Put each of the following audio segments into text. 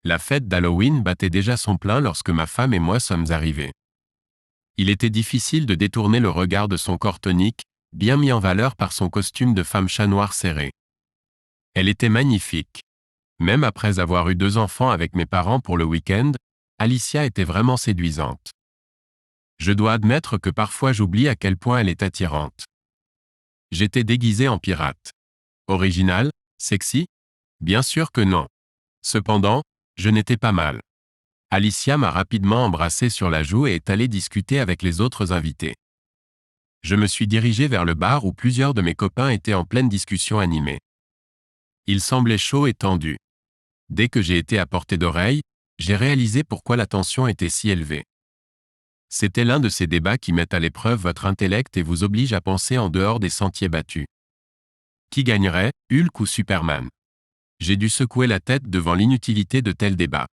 La fête d'Halloween battait déjà son plein lorsque ma femme et moi sommes arrivés. Il était difficile de détourner le regard de son corps tonique, bien mis en valeur par son costume de femme chat noir serré. Elle était magnifique. Même après avoir eu 2 enfants avec mes parents pour le week-end, Alicia était vraiment séduisante. Je dois admettre que parfois j'oublie à quel point elle est attirante. J'étais déguisé en pirate. Original? Sexy? Bien sûr que non. Cependant, je n'étais pas mal. Alicia m'a rapidement embrassé sur la joue et est allée discuter avec les autres invités. Je me suis dirigé vers le bar où plusieurs de mes copains étaient en pleine discussion animée. Ils semblaient chauds et tendus. Dès que j'ai été à portée d'oreille, j'ai réalisé pourquoi la tension était si élevée. C'était l'un de ces débats qui mettent à l'épreuve votre intellect et vous obligent à penser en dehors des sentiers battus. Qui gagnerait, Hulk ou Superman? J'ai dû secouer la tête devant l'inutilité de tels débats.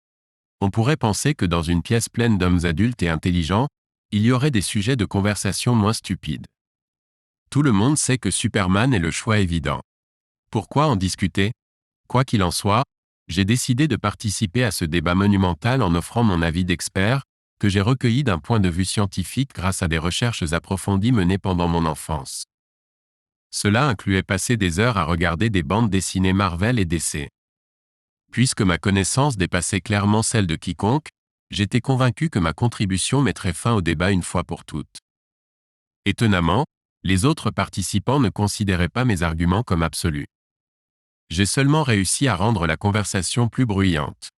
On pourrait penser que dans une pièce pleine d'hommes adultes et intelligents, il y aurait des sujets de conversation moins stupides. Tout le monde sait que Superman est le choix évident. Pourquoi en discuter? Quoi qu'il en soit, j'ai décidé de participer à ce débat monumental en offrant mon avis d'expert, que j'ai recueilli d'un point de vue scientifique grâce à des recherches approfondies menées pendant mon enfance. Cela incluait passer des heures à regarder des bandes dessinées Marvel et DC. Puisque ma connaissance dépassait clairement celle de quiconque, j'étais convaincu que ma contribution mettrait fin au débat une fois pour toutes. Étonnamment, les autres participants ne considéraient pas mes arguments comme absolus. J'ai seulement réussi à rendre la conversation plus bruyante.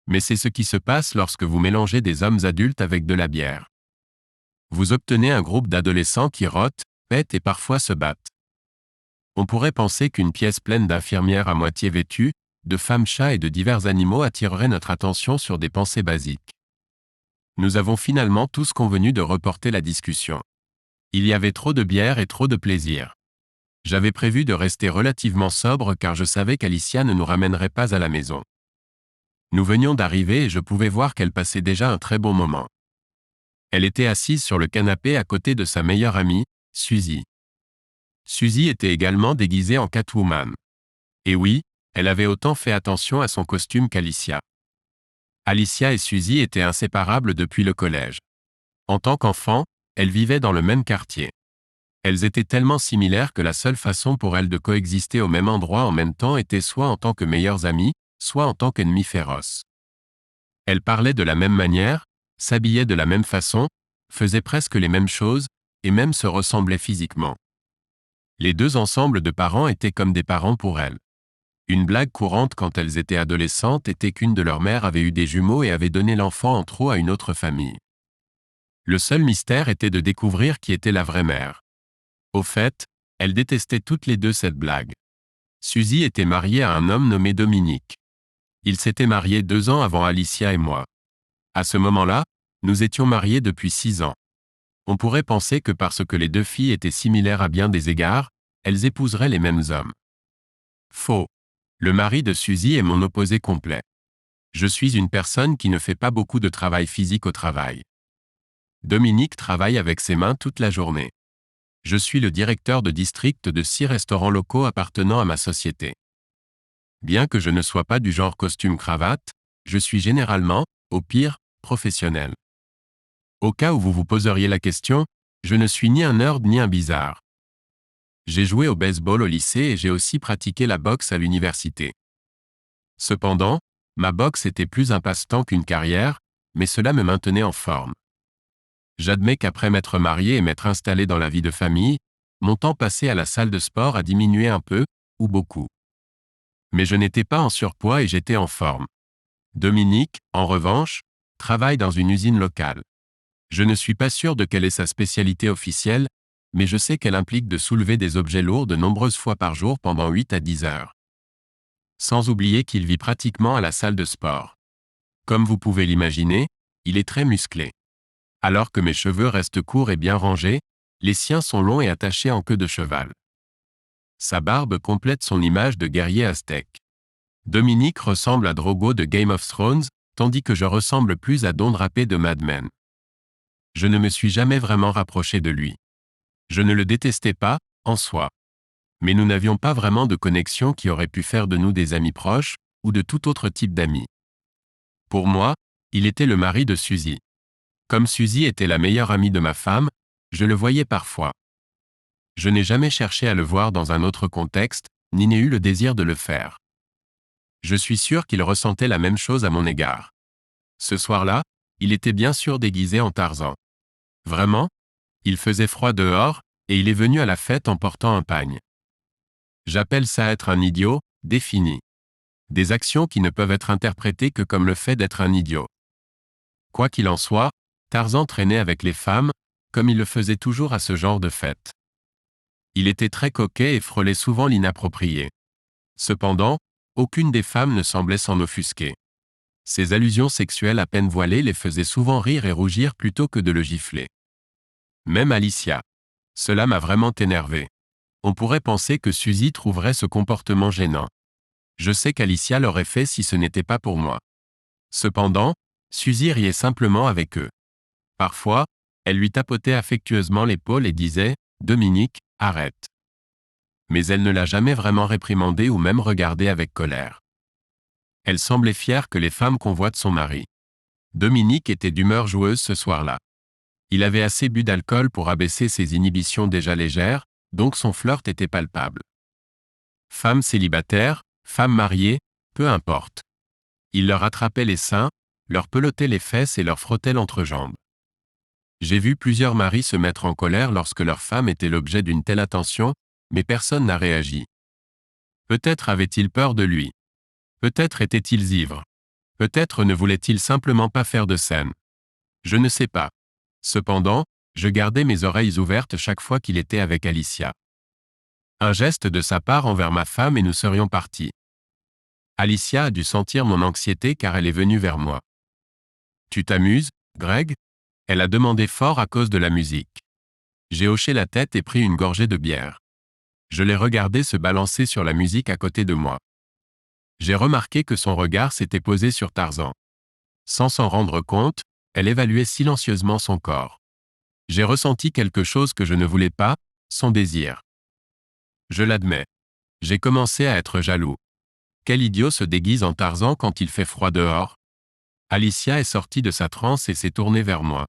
Mais c'est ce qui se passe lorsque vous mélangez des hommes adultes avec de la bière. Vous obtenez un groupe d'adolescents qui rotent, pètent et parfois se battent. On pourrait penser qu'une pièce pleine d'infirmières à moitié vêtues, de femmes chats et de divers animaux attirerait notre attention sur des pensées basiques. Nous avons finalement tous convenu de reporter la discussion. Il y avait trop de bière et trop de plaisir. J'avais prévu de rester relativement sobre car je savais qu'Alicia ne nous ramènerait pas à la maison. Nous venions d'arriver et je pouvais voir qu'elle passait déjà un très bon moment. Elle était assise sur le canapé à côté de sa meilleure amie, Suzy. Suzy était également déguisée en Catwoman. Et oui, elle avait autant fait attention à son costume qu'Alicia. Alicia et Suzy étaient inséparables depuis le collège. En tant qu'enfants, elles vivaient dans le même quartier. Elles étaient tellement similaires que la seule façon pour elles de coexister au même endroit en même temps était soit en tant que meilleures amies, soit en tant qu'ennemies féroces. Elles parlaient de la même manière, s'habillaient de la même façon, faisaient presque les mêmes choses, et même se ressemblaient physiquement. Les deux ensembles de parents étaient comme des parents pour elles. Une blague courante quand elles étaient adolescentes était qu'une de leurs mères avait eu des jumeaux et avait donné l'enfant en trop à une autre famille. Le seul mystère était de découvrir qui était la vraie mère. Au fait, elles détestaient toutes les deux cette blague. Suzy était mariée à un homme nommé Dominique. Il s'était marié 2 ans avant Alicia et moi. À ce moment-là, nous étions mariés depuis 6 ans. On pourrait penser que parce que les deux filles étaient similaires à bien des égards, elles épouseraient les mêmes hommes. Faux. Le mari de Suzy est mon opposé complet. Je suis une personne qui ne fait pas beaucoup de travail physique au travail. Dominique travaille avec ses mains toute la journée. Je suis le directeur de district de 6 restaurants locaux appartenant à ma société. Bien que je ne sois pas du genre costume-cravate, je suis généralement, au pire, professionnel. Au cas où vous vous poseriez la question, je ne suis ni un nerd ni un bizarre. J'ai joué au baseball au lycée et j'ai aussi pratiqué la boxe à l'université. Cependant, ma boxe était plus un passe-temps qu'une carrière, mais cela me maintenait en forme. J'admets qu'après m'être marié et m'être installé dans la vie de famille, mon temps passé à la salle de sport a diminué un peu, ou beaucoup. Mais je n'étais pas en surpoids et j'étais en forme. Dominique, en revanche, travaille dans une usine locale. Je ne suis pas sûr de quelle est sa spécialité officielle, mais je sais qu'elle implique de soulever des objets lourds de nombreuses fois par jour pendant 8 à 10 heures. Sans oublier qu'il vit pratiquement à la salle de sport. Comme vous pouvez l'imaginer, il est très musclé. Alors que mes cheveux restent courts et bien rangés, les siens sont longs et attachés en queue de cheval. Sa barbe complète son image de guerrier aztèque. Dominique ressemble à Drogo de Game of Thrones, tandis que je ressemble plus à Don Draper de Mad Men. Je ne me suis jamais vraiment rapproché de lui. Je ne le détestais pas, en soi. Mais nous n'avions pas vraiment de connexion qui aurait pu faire de nous des amis proches, ou de tout autre type d'amis. Pour moi, il était le mari de Suzy. Comme Suzy était la meilleure amie de ma femme, je le voyais parfois. Je n'ai jamais cherché à le voir dans un autre contexte, ni n'ai eu le désir de le faire. Je suis sûr qu'il ressentait la même chose à mon égard. Ce soir-là, il était bien sûr déguisé en Tarzan. Vraiment? Il faisait froid dehors, et il est venu à la fête en portant un pagne. J'appelle ça être un idiot, défini. Des actions qui ne peuvent être interprétées que comme le fait d'être un idiot. Quoi qu'il en soit, Tarzan traînait avec les femmes, comme il le faisait toujours à ce genre de fête. Il était très coquet et frôlait souvent l'inapproprié. Cependant, aucune des femmes ne semblait s'en offusquer. Ses allusions sexuelles à peine voilées les faisaient souvent rire et rougir plutôt que de le gifler. Même Alicia. Cela m'a vraiment énervé. On pourrait penser que Suzy trouverait ce comportement gênant. Je sais qu'Alicia l'aurait fait si ce n'était pas pour moi. Cependant, Suzy riait simplement avec eux. Parfois, elle lui tapotait affectueusement l'épaule et disait « Dominique, arrête ». Mais elle ne l'a jamais vraiment réprimandé ou même regardé avec colère. Elle semblait fière que les femmes convoitent son mari. Dominique était d'humeur joueuse ce soir-là. Il avait assez bu d'alcool pour abaisser ses inhibitions déjà légères, donc son flirt était palpable. Femme célibataire, femme mariée, peu importe. Il leur attrapait les seins, leur pelottait les fesses et leur frottait l'entrejambe. J'ai vu plusieurs maris se mettre en colère lorsque leur femme était l'objet d'une telle attention, mais personne n'a réagi. Peut-être avait-il peur de lui. Peut-être étaient-ils ivres. Peut-être ne voulait-il simplement pas faire de scène. Je ne sais pas. Cependant, je gardais mes oreilles ouvertes chaque fois qu'il était avec Alicia. Un geste de sa part envers ma femme et nous serions partis. Alicia a dû sentir mon anxiété car elle est venue vers moi. « Tu t'amuses, Greg ?» Elle a demandé fort à cause de la musique. J'ai hoché la tête et pris une gorgée de bière. Je l'ai regardé se balancer sur la musique à côté de moi. J'ai remarqué que son regard s'était posé sur Tarzan. Sans s'en rendre compte, elle évaluait silencieusement son corps. J'ai ressenti quelque chose que je ne voulais pas, son désir. Je l'admets. J'ai commencé à être jaloux. Quel idiot se déguise en Tarzan quand il fait froid dehors? Alicia est sortie de sa transe et s'est tournée vers moi.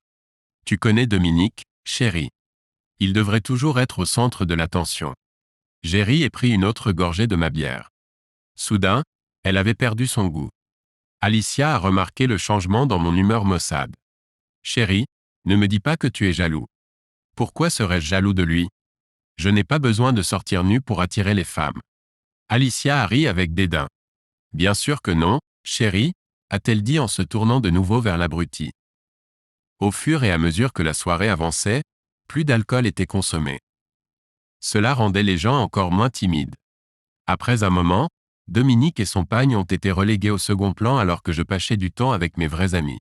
Tu connais Dominique, chérie. Il devrait toujours être au centre de l'attention. J'ai ri et pris une autre gorgée de ma bière. Soudain, elle avait perdu son goût. Alicia a remarqué le changement dans mon humeur maussade. Chérie, ne me dis pas que tu es jaloux. Pourquoi serais-je jaloux de lui? Je n'ai pas besoin de sortir nu pour attirer les femmes. Alicia a ri avec dédain. Bien sûr que non, chérie, a-t-elle dit en se tournant de nouveau vers l'abruti. Au fur et à mesure que la soirée avançait, plus d'alcool était consommé. Cela rendait les gens encore moins timides. Après un moment, Dominique et son pagne ont été relégués au second plan alors que je passais du temps avec mes vrais amis.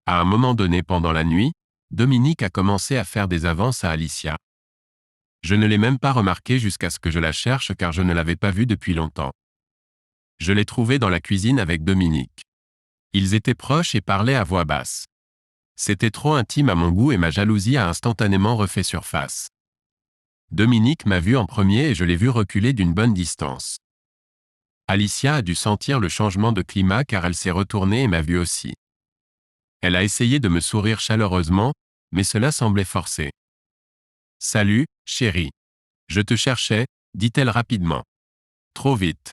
À un moment donné pendant la nuit, Dominique a commencé à faire des avances à Alicia. Je ne l'ai même pas remarqué jusqu'à ce que je la cherche car je ne l'avais pas vue depuis longtemps. Je l'ai trouvée dans la cuisine avec Dominique. Ils étaient proches et parlaient à voix basse. C'était trop intime à mon goût et ma jalousie a instantanément refait surface. Dominique m'a vu en premier et je l'ai vu reculer d'une bonne distance. Alicia a dû sentir le changement de climat car elle s'est retournée et m'a vu aussi. Elle a essayé de me sourire chaleureusement, mais cela semblait forcé. « Salut, chérie. Je te cherchais, dit-elle rapidement. Trop vite.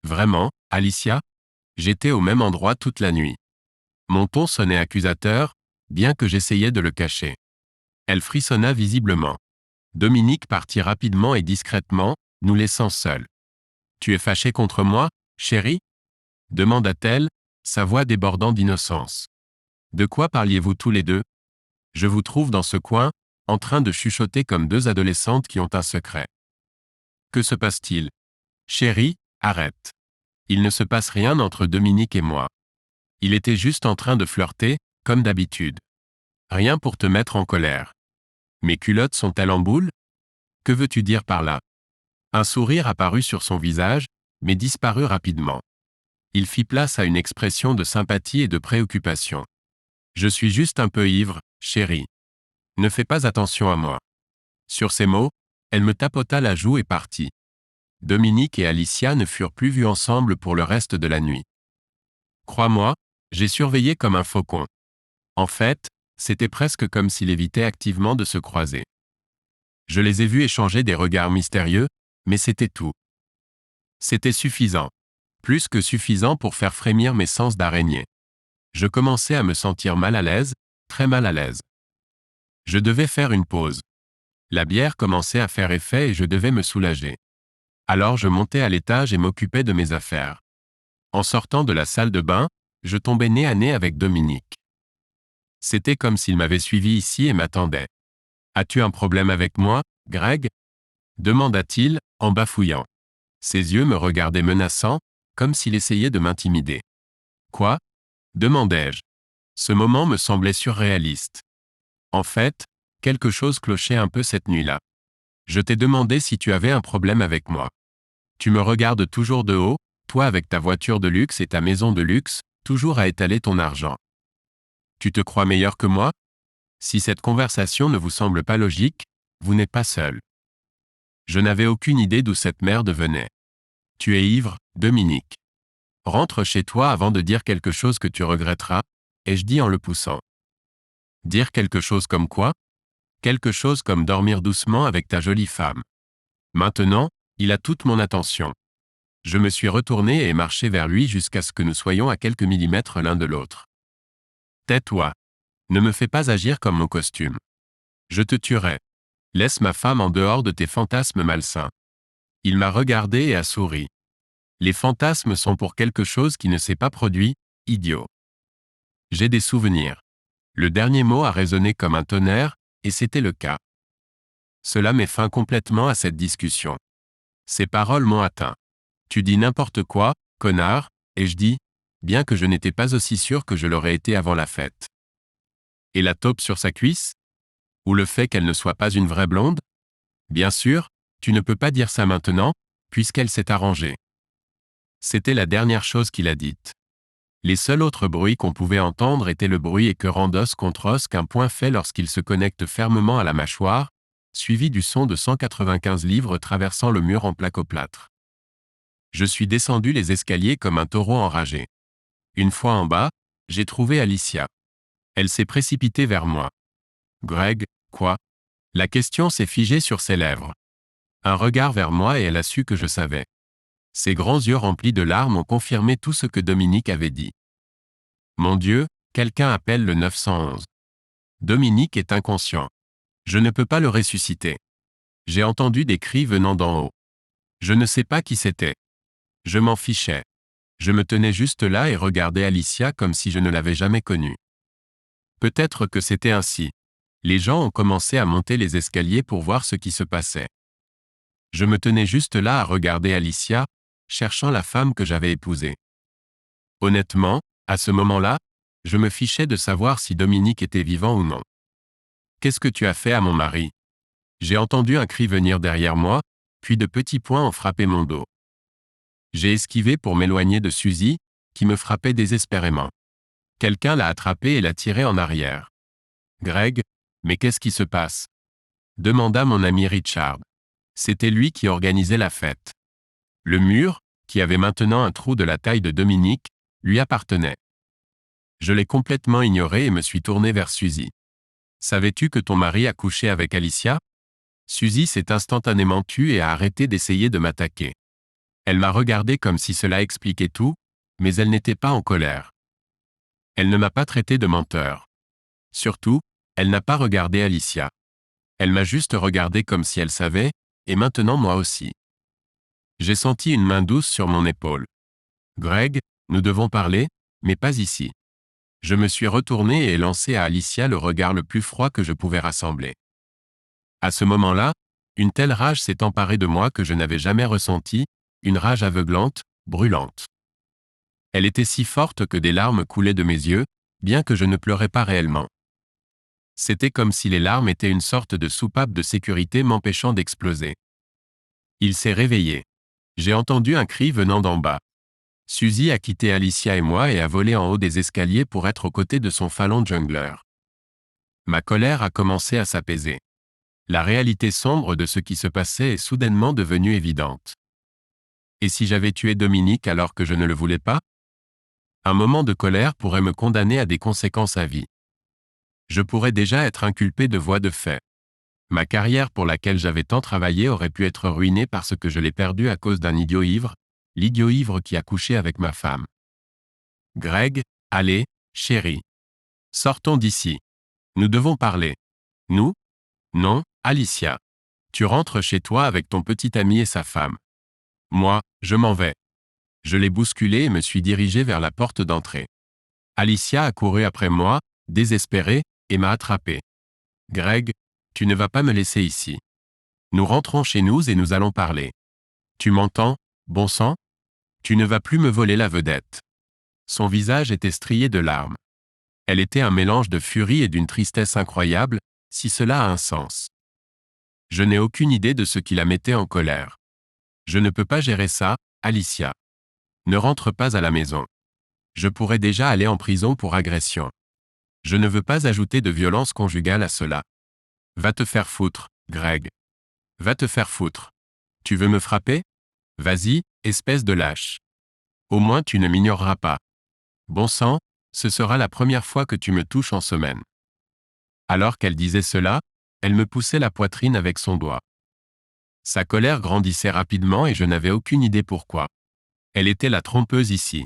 Vraiment, Alicia? J'étais au même endroit toute la nuit. Mon ton sonnait accusateur, bien que j'essayais de le cacher. Elle frissonna visiblement. Dominique partit rapidement et discrètement, nous laissant seuls. « Tu es fâché contre moi, chérie ?» demanda-t-elle, sa voix débordant d'innocence. « De quoi parliez-vous tous les deux? Je vous trouve dans ce coin, en train de chuchoter comme deux adolescentes qui ont un secret. Que se passe-t-il? Chérie, arrête. Il ne se passe rien entre Dominique et moi. Il était juste en train de flirter, comme d'habitude. Rien pour te mettre en colère. Mes culottes sont-elles en boule? Que veux-tu dire par là? » Un sourire apparut sur son visage, mais disparut rapidement. Il fit place à une expression de sympathie et de préoccupation. « Je suis juste un peu ivre, chérie. Ne fais pas attention à moi. » Sur ces mots, elle me tapota la joue et partit. Dominique et Alicia ne furent plus vus ensemble pour le reste de la nuit. Crois-moi, J'ai surveillé comme un faucon. En fait, c'était presque comme s'il évitait activement de se croiser. Je les ai vus échanger des regards mystérieux, mais c'était tout. C'était suffisant. Plus que suffisant pour faire frémir mes sens d'araignée. Je commençais à me sentir mal à l'aise, très mal à l'aise. Je devais faire une pause. La bière commençait à faire effet et je devais me soulager. Alors je montais à l'étage et m'occupais de mes affaires. En sortant de la salle de bain, je tombais nez à nez avec Dominique. C'était comme s'il m'avait suivi ici et m'attendait. « As-tu un problème avec moi, Greg ?» demanda-t-il, en bafouillant. Ses yeux me regardaient menaçants, comme s'il essayait de m'intimider. « Quoi ?» demandai-je. Ce moment me semblait surréaliste. En fait, quelque chose clochait un peu cette nuit-là. Je t'ai demandé si tu avais un problème avec moi. Tu me regardes toujours de haut, toi avec ta voiture de luxe et ta maison de luxe, toujours à étaler ton argent. Tu te crois meilleur que moi? Si cette conversation ne vous semble pas logique, vous n'êtes pas seul. Je n'avais aucune idée d'où cette merde venait. Tu es ivre, Dominique. Rentre chez toi avant de dire quelque chose que tu regretteras, ai-je dit en le poussant. Dire quelque chose comme quoi? Quelque chose comme dormir doucement avec ta jolie femme. Maintenant, il a toute mon attention. Je me suis retourné et marché vers lui jusqu'à ce que nous soyons à quelques millimètres l'un de l'autre. Tais-toi. Ne me fais pas agir comme mon costume. Je te tuerai. Laisse ma femme en dehors de tes fantasmes malsains. Il m'a regardé et a souri. Les fantasmes sont pour quelque chose qui ne s'est pas produit, idiot. J'ai des souvenirs. Le dernier mot a résonné comme un tonnerre, et c'était le cas. Cela met fin complètement à cette discussion. Ces paroles m'ont atteint. Tu dis n'importe quoi, connard, ai-je dit, bien que je n'étais pas aussi sûr que je l'aurais été avant la fête. Et la taupe sur sa cuisse? Ou le fait qu'elle ne soit pas une vraie blonde? Bien sûr, tu ne peux pas dire ça maintenant, puisqu'elle s'est arrangée. C'était la dernière chose qu'il a dite. Les seuls autres bruits qu'on pouvait entendre étaient le bruit écœurant d'os contre os qu'un poing fait lorsqu'il se connecte fermement à la mâchoire, suivi du son de 195 livres traversant le mur en plaque-au-plâtre. Je suis descendu les escaliers comme un taureau enragé. Une fois en bas, j'ai trouvé Alicia. Elle s'est précipitée vers moi. Greg, quoi? La question s'est figée sur ses lèvres. Un regard vers moi et elle a su que je savais. Ses grands yeux remplis de larmes ont confirmé tout ce que Dominique avait dit. Mon Dieu, quelqu'un appelle le 911. Dominique est inconscient. Je ne peux pas le ressusciter. J'ai entendu des cris venant d'en haut. Je ne sais pas qui c'était. Je m'en fichais. Je me tenais juste là et regardais Alicia comme si je ne l'avais jamais connue. Peut-être que c'était ainsi. Les gens ont commencé à monter les escaliers pour voir ce qui se passait. Je me tenais juste là à regarder Alicia, cherchant la femme que j'avais épousée. Honnêtement, à ce moment-là, je me fichais de savoir si Dominique était vivant ou non. Qu'est-ce que tu as fait à mon mari? J'ai entendu un cri venir derrière moi, puis de petits poings ont frappé mon dos. J'ai esquivé pour m'éloigner de Suzy, qui me frappait désespérément. Quelqu'un l'a attrapée et l'a tirée en arrière. Greg, mais qu'est-ce qui se passe? Demanda mon ami Richard. C'était lui qui organisait la fête. Le mur, qui avait maintenant un trou de la taille de Dominique, lui appartenait. Je l'ai complètement ignoré et me suis tourné vers Suzy. Savais-tu que ton mari a couché avec Alicia? Suzy s'est instantanément tue et a arrêté d'essayer de m'attaquer. Elle m'a regardé comme si cela expliquait tout, mais elle n'était pas en colère. Elle ne m'a pas traité de menteur. Surtout, elle n'a pas regardé Alicia. Elle m'a juste regardé comme si elle savait, et maintenant moi aussi. J'ai senti une main douce sur mon épaule. Greg, nous devons parler, mais pas ici. Je me suis retourné et ai lancé à Alicia le regard le plus froid que je pouvais rassembler. À ce moment-là, une telle rage s'est emparée de moi que je n'avais jamais ressentie, une rage aveuglante, brûlante. Elle était si forte que des larmes coulaient de mes yeux, bien que je ne pleurais pas réellement. C'était comme si les larmes étaient une sorte de soupape de sécurité m'empêchant d'exploser. Il s'est réveillé. J'ai entendu un cri venant d'en bas. Suzy a quitté Alicia et moi et a volé en haut des escaliers pour être aux côtés de son Falon Jungler. Ma colère a commencé à s'apaiser. La réalité sombre de ce qui se passait est soudainement devenue évidente. Et si j'avais tué Dominique alors que je ne le voulais pas? Un moment de colère pourrait me condamner à des conséquences à vie. Je pourrais déjà être inculpé de voies de fait. Ma carrière pour laquelle j'avais tant travaillé aurait pu être ruinée parce que je l'ai perdue à cause d'un idiot ivre, l'idiot ivre qui a couché avec ma femme. Greg, allez, chérie. Sortons d'ici. Nous devons parler. Nous? Non, Alicia. Tu rentres chez toi avec ton petit ami et sa femme. Moi, je m'en vais. Je l'ai bousculé et me suis dirigé vers la porte d'entrée. Alicia a couru après moi, désespérée, et m'a attrapé. Greg, tu ne vas pas me laisser ici. Nous rentrons chez nous et nous allons parler. Tu m'entends, bon sang? Tu ne vas plus me voler la vedette. Son visage était strié de larmes. Elle était un mélange de furie et d'une tristesse incroyable, si cela a un sens. Je n'ai aucune idée de ce qui la mettait en colère. Je ne peux pas gérer ça, Alicia. Ne rentre pas à la maison. Je pourrais déjà aller en prison pour agression. Je ne veux pas ajouter de violence conjugale à cela. Va te faire foutre, Greg. Va te faire foutre. Tu veux me frapper? Vas-y, espèce de lâche. Au moins tu ne m'ignoreras pas. Bon sang, ce sera la première fois que tu me touches en semaine. Alors qu'elle disait cela, elle me poussait la poitrine avec son doigt. Sa colère grandissait rapidement et je n'avais aucune idée pourquoi. Elle était la trompeuse ici.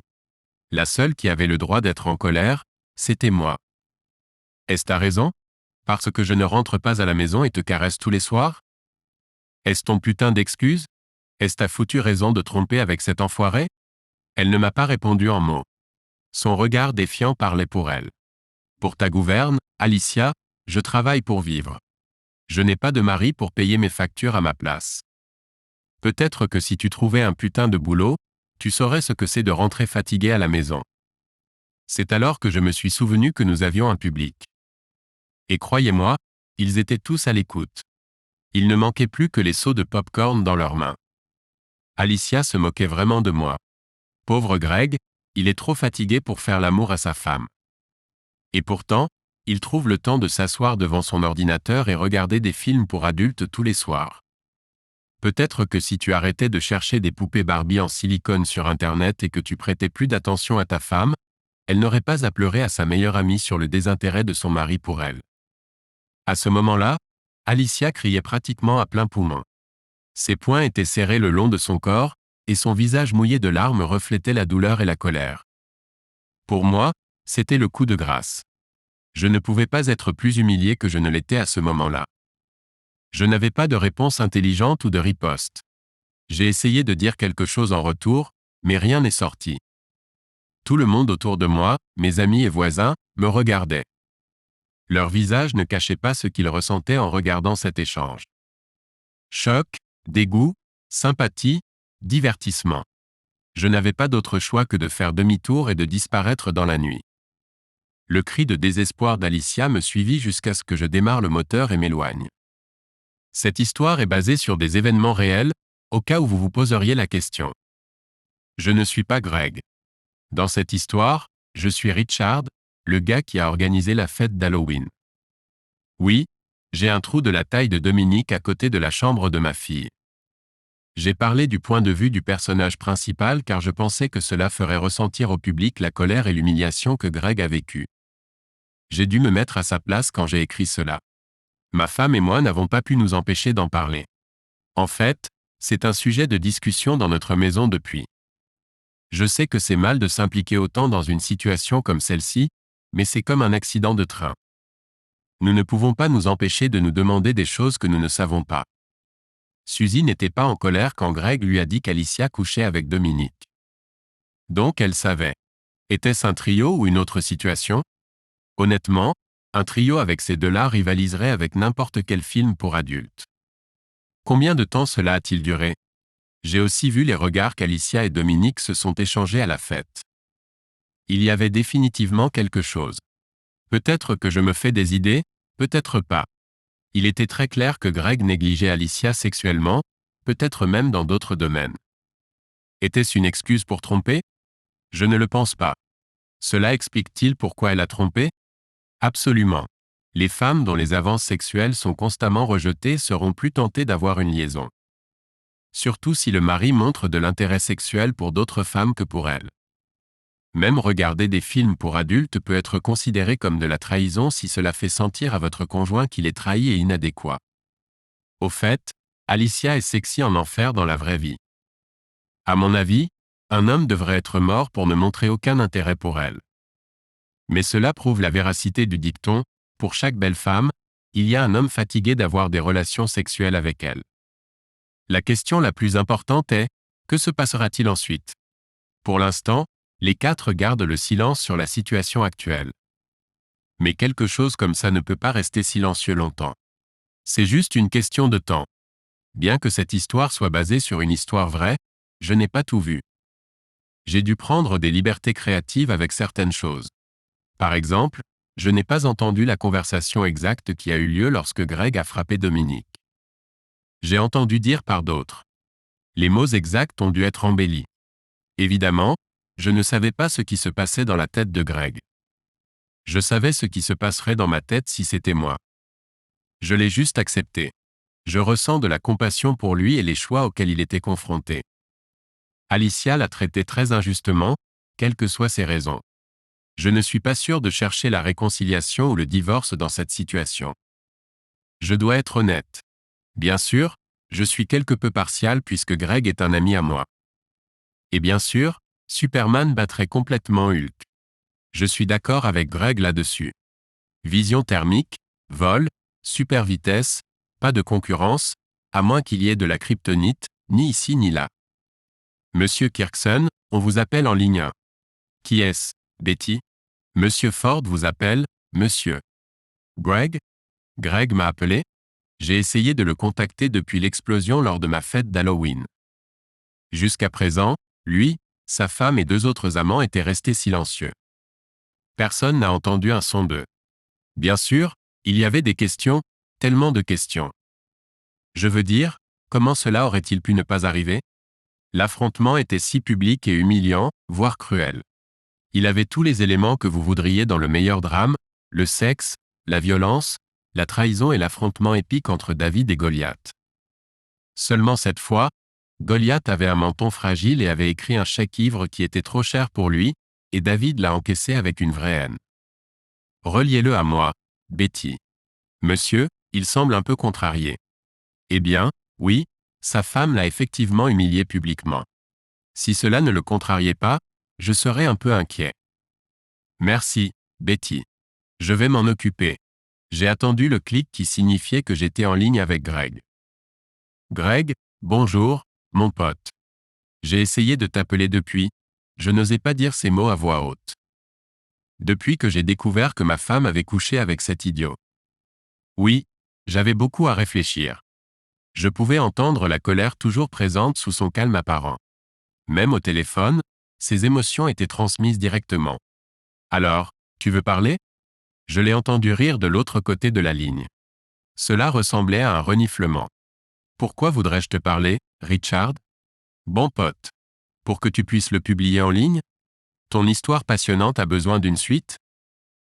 La seule qui avait le droit d'être en colère, c'était moi. Est-ce ta raison? Parce que je ne rentre pas à la maison et te caresse tous les soirs? Est-ce ton putain d'excuse? Est-ce ta foutue raison de tromper avec cet enfoiré? Elle ne m'a pas répondu en mots. Son regard défiant parlait pour elle. Pour ta gouverne, Alicia, je travaille pour vivre. Je n'ai pas de mari pour payer mes factures à ma place. Peut-être que si tu trouvais un putain de boulot, tu saurais ce que c'est de rentrer fatigué à la maison. C'est alors que je me suis souvenu que nous avions un public. Et croyez-moi, ils étaient tous à l'écoute. Il ne manquait plus que les seaux de pop-corn dans leurs mains. Alicia se moquait vraiment de moi. Pauvre Greg, il est trop fatigué pour faire l'amour à sa femme. Et pourtant, il trouve le temps de s'asseoir devant son ordinateur et regarder des films pour adultes tous les soirs. Peut-être que si tu arrêtais de chercher des poupées Barbie en silicone sur Internet et que tu prêtais plus d'attention à ta femme, elle n'aurait pas à pleurer à sa meilleure amie sur le désintérêt de son mari pour elle. À ce moment-là, Alicia criait pratiquement à plein poumon. Ses poings étaient serrés le long de son corps, et son visage mouillé de larmes reflétait la douleur et la colère. Pour moi, c'était le coup de grâce. Je ne pouvais pas être plus humilié que je ne l'étais à ce moment-là. Je n'avais pas de réponse intelligente ou de riposte. J'ai essayé de dire quelque chose en retour, mais rien n'est sorti. Tout le monde autour de moi, mes amis et voisins, me regardaient. Leur visage ne cachait pas ce qu'ils ressentaient en regardant cet échange. Choc, dégoût, sympathie, divertissement. Je n'avais pas d'autre choix que de faire demi-tour et de disparaître dans la nuit. Le cri de désespoir d'Alicia me suivit jusqu'à ce que je démarre le moteur et m'éloigne. Cette histoire est basée sur des événements réels, au cas où vous vous poseriez la question. Je ne suis pas Greg. Dans cette histoire, je suis Richard, le gars qui a organisé la fête d'Halloween. Oui, j'ai un trou de la taille de Dominique à côté de la chambre de ma fille. J'ai parlé du point de vue du personnage principal car je pensais que cela ferait ressentir au public la colère et l'humiliation que Greg a vécues. J'ai dû me mettre à sa place quand j'ai écrit cela. Ma femme et moi n'avons pas pu nous empêcher d'en parler. En fait, c'est un sujet de discussion dans notre maison depuis. Je sais que c'est mal de s'impliquer autant dans une situation comme celle-ci, mais c'est comme un accident de train. Nous ne pouvons pas nous empêcher de nous demander des choses que nous ne savons pas. Suzy n'était pas en colère quand Greg lui a dit qu'Alicia couchait avec Dominique. Donc elle savait. Était-ce un trio ou une autre situation? Honnêtement, un trio avec ces deux-là rivaliserait avec n'importe quel film pour adultes. Combien de temps cela a-t-il duré? J'ai aussi vu les regards qu'Alicia et Dominique se sont échangés à la fête. Il y avait définitivement quelque chose. Peut-être que je me fais des idées, peut-être pas. Il était très clair que Greg négligeait Alicia sexuellement, peut-être même dans d'autres domaines. Était-ce une excuse pour tromper? Je ne le pense pas. Cela explique-t-il pourquoi elle a trompé? Absolument. Les femmes dont les avances sexuelles sont constamment rejetées seront plus tentées d'avoir une liaison. Surtout si le mari montre de l'intérêt sexuel pour d'autres femmes que pour elle. Même regarder des films pour adultes peut être considéré comme de la trahison si cela fait sentir à votre conjoint qu'il est trahi et inadéquat. Au fait, Alicia est sexy en enfer dans la vraie vie. À mon avis, un homme devrait être mort pour ne montrer aucun intérêt pour elle. Mais cela prouve la véracité du dicton, pour chaque belle femme, il y a un homme fatigué d'avoir des relations sexuelles avec elle. La question la plus importante est, que se passera-t-il ensuite? Pour l'instant, les quatre gardent le silence sur la situation actuelle. Mais quelque chose comme ça ne peut pas rester silencieux longtemps. C'est juste une question de temps. Bien que cette histoire soit basée sur une histoire vraie, je n'ai pas tout vu. J'ai dû prendre des libertés créatives avec certaines choses. Par exemple, je n'ai pas entendu la conversation exacte qui a eu lieu lorsque Greg a frappé Dominique. J'ai entendu dire par d'autres. Les mots exacts ont dû être embellis. Évidemment, je ne savais pas ce qui se passait dans la tête de Greg. Je savais ce qui se passerait dans ma tête si c'était moi. Je l'ai juste accepté. Je ressens de la compassion pour lui et les choix auxquels il était confronté. Alicia l'a traité très injustement, quelles que soient ses raisons. Je ne suis pas sûr de chercher la réconciliation ou le divorce dans cette situation. Je dois être honnête. Bien sûr, je suis quelque peu partial puisque Greg est un ami à moi. Et bien sûr, Superman battrait complètement Hulk. Je suis d'accord avec Greg là-dessus. Vision thermique, vol, super vitesse, pas de concurrence, à moins qu'il y ait de la kryptonite, ni ici ni là. Monsieur Kirkson, on vous appelle en ligne 1. Qui est-ce, Betty? Monsieur Ford vous appelle, monsieur. Greg? Greg m'a appelé? J'ai essayé de le contacter depuis l'explosion lors de ma fête d'Halloween. Jusqu'à présent, lui, sa femme et deux autres amants étaient restés silencieux. Personne n'a entendu un son d'eux. Bien sûr, il y avait des questions, tellement de questions. Je veux dire, comment cela aurait-il pu ne pas arriver? L'affrontement était si public et humiliant, voire cruel. Il avait tous les éléments que vous voudriez dans le meilleur drame, le sexe, la violence, la trahison et l'affrontement épique entre David et Goliath. Seulement cette fois, Goliath avait un menton fragile et avait écrit un chèque-ivre qui était trop cher pour lui, et David l'a encaissé avec une vraie haine. Reliez-le à moi, Betty. Monsieur, il semble un peu contrarié. Eh bien, oui, sa femme l'a effectivement humilié publiquement. Si cela ne le contrariait pas, je serais un peu inquiet. Merci, Betty. Je vais m'en occuper. J'ai attendu le clic qui signifiait que j'étais en ligne avec Greg. Greg, bonjour, mon pote. J'ai essayé de t'appeler depuis, je n'osais pas dire ces mots à voix haute. Depuis que j'ai découvert que ma femme avait couché avec cet idiot. Oui, j'avais beaucoup à réfléchir. Je pouvais entendre la colère toujours présente sous son calme apparent. Même au téléphone, ses émotions étaient transmises directement. Alors, tu veux parler? Je l'ai entendu rire de l'autre côté de la ligne. Cela ressemblait à un reniflement. Pourquoi voudrais-je te parler, Richard? Bon pote. Pour que tu puisses le publier en ligne? Ton histoire passionnante a besoin d'une suite?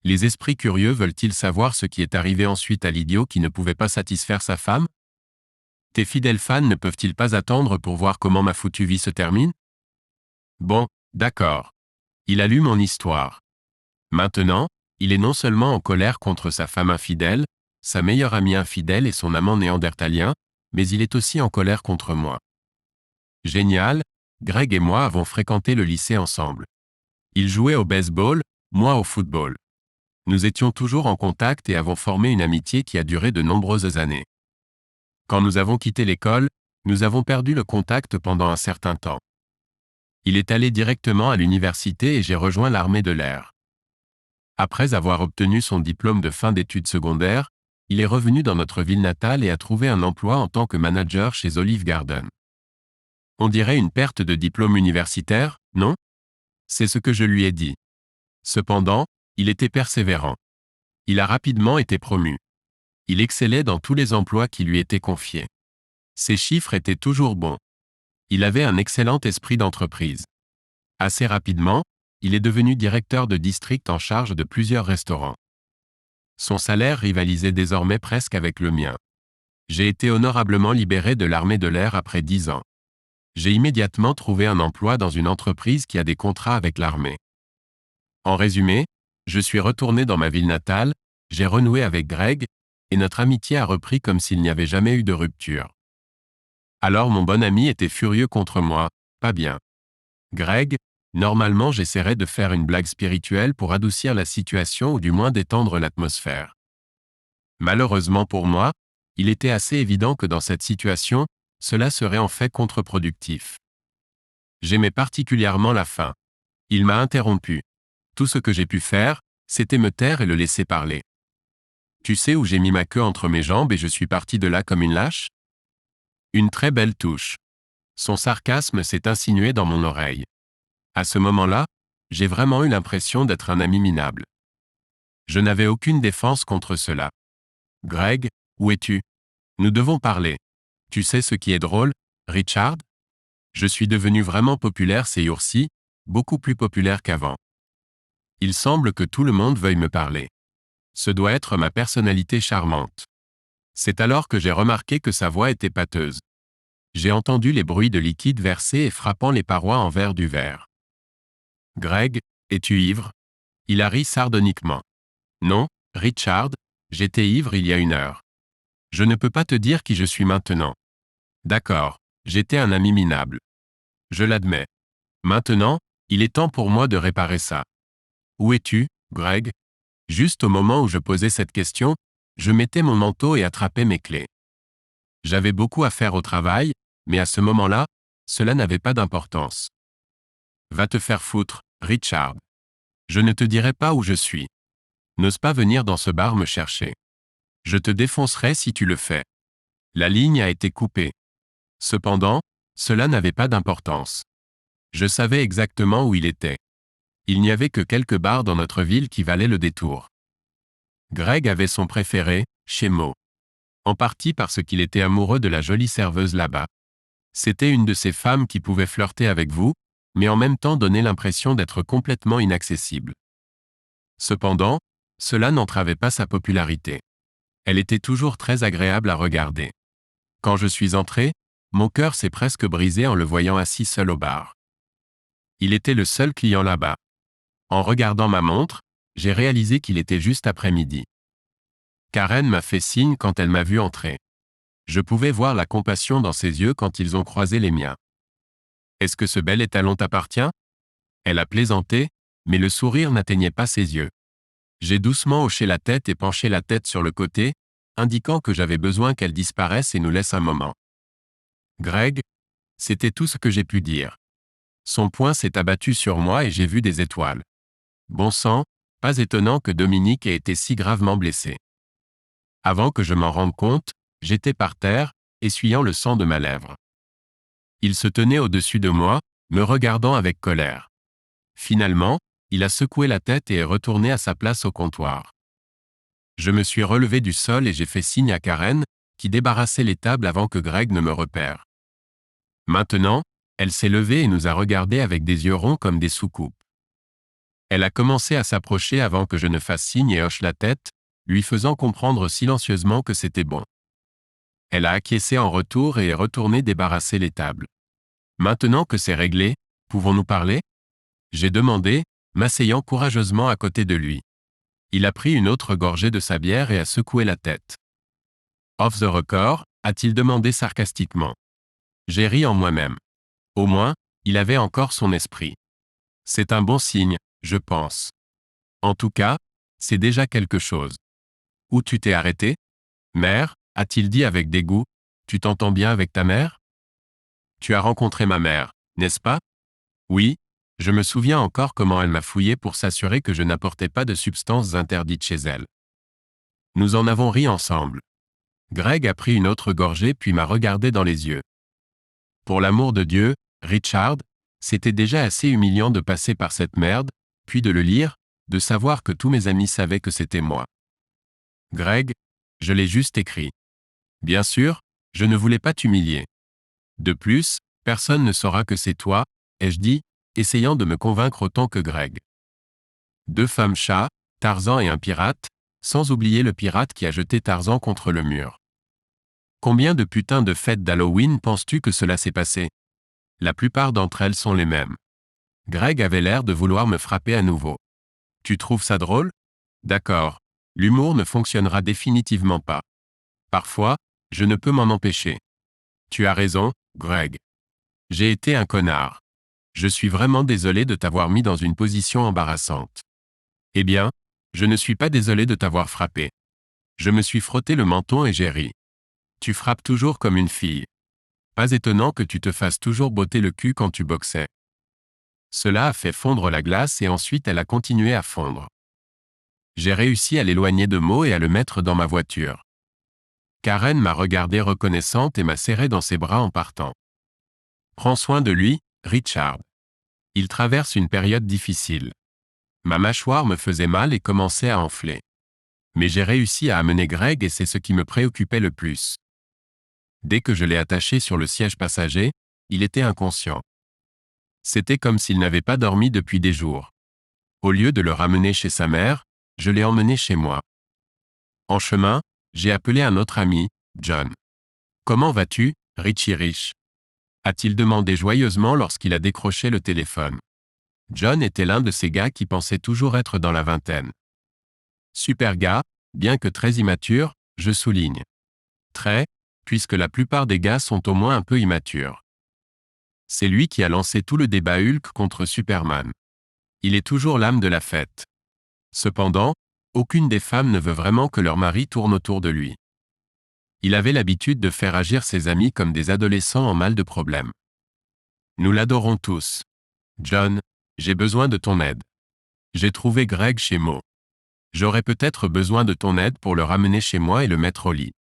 Les esprits curieux veulent-ils savoir ce qui est arrivé ensuite à l'idiot qui ne pouvait pas satisfaire sa femme? Tes fidèles fans ne peuvent-ils pas attendre pour voir comment ma foutue vie se termine? Bon, d'accord. Il a lu mon histoire. Maintenant, il est non seulement en colère contre sa femme infidèle, sa meilleure amie infidèle et son amant néandertalien, mais il est aussi en colère contre moi. Génial, Greg et moi avons fréquenté le lycée ensemble. Il jouait au baseball, moi au football. Nous étions toujours en contact et avons formé une amitié qui a duré de nombreuses années. Quand nous avons quitté l'école, nous avons perdu le contact pendant un certain temps. Il est allé directement à l'université et j'ai rejoint l'armée de l'air. Après avoir obtenu son diplôme de fin d'études secondaires, il est revenu dans notre ville natale et a trouvé un emploi en tant que manager chez Olive Garden. On dirait une perte de diplôme universitaire, non? C'est ce que je lui ai dit. Cependant, il était persévérant. Il a rapidement été promu. Il excellait dans tous les emplois qui lui étaient confiés. Ses chiffres étaient toujours bons. Il avait un excellent esprit d'entreprise. Assez rapidement, il est devenu directeur de district en charge de plusieurs restaurants. Son salaire rivalisait désormais presque avec le mien. J'ai été honorablement libéré de l'armée de l'air après 10 ans. J'ai immédiatement trouvé un emploi dans une entreprise qui a des contrats avec l'armée. En résumé, je suis retourné dans ma ville natale, j'ai renoué avec Greg, et notre amitié a repris comme s'il n'y avait jamais eu de rupture. Alors mon bon ami était furieux contre moi, pas bien. Greg, normalement j'essaierais de faire une blague spirituelle pour adoucir la situation ou du moins détendre l'atmosphère. Malheureusement pour moi, il était assez évident que dans cette situation, cela serait en fait contre-productif. J'aimais particulièrement la fin. Il m'a interrompu. Tout ce que j'ai pu faire, c'était me taire et le laisser parler. Tu sais où j'ai mis ma queue entre mes jambes et je suis parti de là comme une lâche? Une très belle touche. Son sarcasme s'est insinué dans mon oreille. À ce moment-là, j'ai vraiment eu l'impression d'être un ami minable. Je n'avais aucune défense contre cela. Greg, où es-tu? Nous devons parler. Tu sais ce qui est drôle, Richard? Je suis devenu vraiment populaire ces jours-ci, beaucoup plus populaire qu'avant. Il semble que tout le monde veuille me parler. Ce doit être ma personnalité charmante. C'est alors que j'ai remarqué que sa voix était pâteuse. J'ai entendu les bruits de liquide versé et frappant les parois en verre du verre. Greg, es-tu ivre? Il a ri sardoniquement. Non, Richard, j'étais ivre il y a 1 heure. Je ne peux pas te dire qui je suis maintenant. D'accord, j'étais un ami minable. Je l'admets. Maintenant, il est temps pour moi de réparer ça. Où es-tu, Greg? Juste au moment où je posais cette question, je mettais mon manteau et attrapais mes clés. J'avais beaucoup à faire au travail, mais à ce moment-là, cela n'avait pas d'importance. Va te faire foutre, Richard. Je ne te dirai pas où je suis. N'ose pas venir dans ce bar me chercher. Je te défoncerai si tu le fais. La ligne a été coupée. Cependant, cela n'avait pas d'importance. Je savais exactement où il était. Il n'y avait que quelques bars dans notre ville qui valaient le détour. Greg avait son préféré, chez Mo. En partie parce qu'il était amoureux de la jolie serveuse là-bas. C'était une de ces femmes qui pouvait flirter avec vous, mais en même temps donner l'impression d'être complètement inaccessible. Cependant, cela n'entravait pas sa popularité. Elle était toujours très agréable à regarder. Quand je suis entré, mon cœur s'est presque brisé en le voyant assis seul au bar. Il était le seul client là-bas. En regardant ma montre, j'ai réalisé qu'il était juste après-midi. Karen m'a fait signe quand elle m'a vu entrer. Je pouvais voir la compassion dans ses yeux quand ils ont croisé les miens. Est-ce que ce bel étalon t'appartient? Elle a plaisanté, mais le sourire n'atteignait pas ses yeux. J'ai doucement hoché la tête et penché la tête sur le côté, indiquant que j'avais besoin qu'elle disparaisse et nous laisse un moment. Greg, c'était tout ce que j'ai pu dire. Son poing s'est abattu sur moi et j'ai vu des étoiles. Bon sang, pas étonnant que Dominique ait été si gravement blessé. Avant que je m'en rende compte, j'étais par terre, essuyant le sang de ma lèvre. Il se tenait au-dessus de moi, me regardant avec colère. Finalement, il a secoué la tête et est retourné à sa place au comptoir. Je me suis relevé du sol et j'ai fait signe à Karen, qui débarrassait les tables avant que Greg ne me repère. Maintenant, elle s'est levée et nous a regardés avec des yeux ronds comme des soucoupes. Elle a commencé à s'approcher avant que je ne fasse signe et hoche la tête, lui faisant comprendre silencieusement que c'était bon. Elle a acquiescé en retour et est retournée débarrasser les tables. Maintenant que c'est réglé, pouvons-nous parler? J'ai demandé, m'asseyant courageusement à côté de lui. Il a pris une autre gorgée de sa bière et a secoué la tête. Off the record, a-t-il demandé sarcastiquement. J'ai ri en moi-même. Au moins, il avait encore son esprit. C'est un bon signe, je pense. En tout cas, c'est déjà quelque chose. Où tu t'es arrêté? Mère, a-t-il dit avec dégoût, tu t'entends bien avec ta mère? Tu as rencontré ma mère, n'est-ce pas? Oui, je me souviens encore comment elle m'a fouillé pour s'assurer que je n'apportais pas de substances interdites chez elle. Nous en avons ri ensemble. Greg a pris une autre gorgée puis m'a regardé dans les yeux. Pour l'amour de Dieu, Richard, c'était déjà assez humiliant de passer par cette merde, puis de le lire, de savoir que tous mes amis savaient que c'était moi. Greg, je l'ai juste écrit. Bien sûr, je ne voulais pas t'humilier. De plus, personne ne saura que c'est toi, ai-je dit, essayant de me convaincre autant que Greg. 2 femmes-chats, Tarzan et un pirate, sans oublier le pirate qui a jeté Tarzan contre le mur. Combien de putains de fêtes d'Halloween penses-tu que cela s'est passé? La plupart d'entre elles sont les mêmes. Greg avait l'air de vouloir me frapper à nouveau. Tu trouves ça drôle? D'accord. L'humour ne fonctionnera définitivement pas. Parfois, je ne peux m'en empêcher. Tu as raison, Greg. J'ai été un connard. Je suis vraiment désolé de t'avoir mis dans une position embarrassante. Eh bien, je ne suis pas désolé de t'avoir frappé. Je me suis frotté le menton et j'ai ri. Tu frappes toujours comme une fille. Pas étonnant que tu te fasses toujours botter le cul quand tu boxais. Cela a fait fondre la glace et ensuite elle a continué à fondre. J'ai réussi à l'éloigner de Mo et à le mettre dans ma voiture. Karen m'a regardé reconnaissante et m'a serré dans ses bras en partant. Prends soin de lui, Richard. Il traverse une période difficile. Ma mâchoire me faisait mal et commençait à enfler. Mais j'ai réussi à amener Greg et c'est ce qui me préoccupait le plus. Dès que je l'ai attaché sur le siège passager, il était inconscient. C'était comme s'il n'avait pas dormi depuis des jours. Au lieu de le ramener chez sa mère, je l'ai emmené chez moi. En chemin, j'ai appelé un autre ami, John. Comment vas-tu, Richie Rich? A-t-il demandé joyeusement lorsqu'il a décroché le téléphone. John était l'un de ces gars qui pensaient toujours être dans la vingtaine. Super gars, bien que très immature, je souligne. Très, puisque la plupart des gars sont au moins un peu immatures. C'est lui qui a lancé tout le débat Hulk contre Superman. Il est toujours l'âme de la fête. Cependant, aucune des femmes ne veut vraiment que leur mari tourne autour de lui. Il avait l'habitude de faire agir ses amis comme des adolescents en mal de problème. Nous l'adorons tous. John, j'ai besoin de ton aide. J'ai trouvé Greg chez Mo. J'aurais peut-être besoin de ton aide pour le ramener chez moi et le mettre au lit.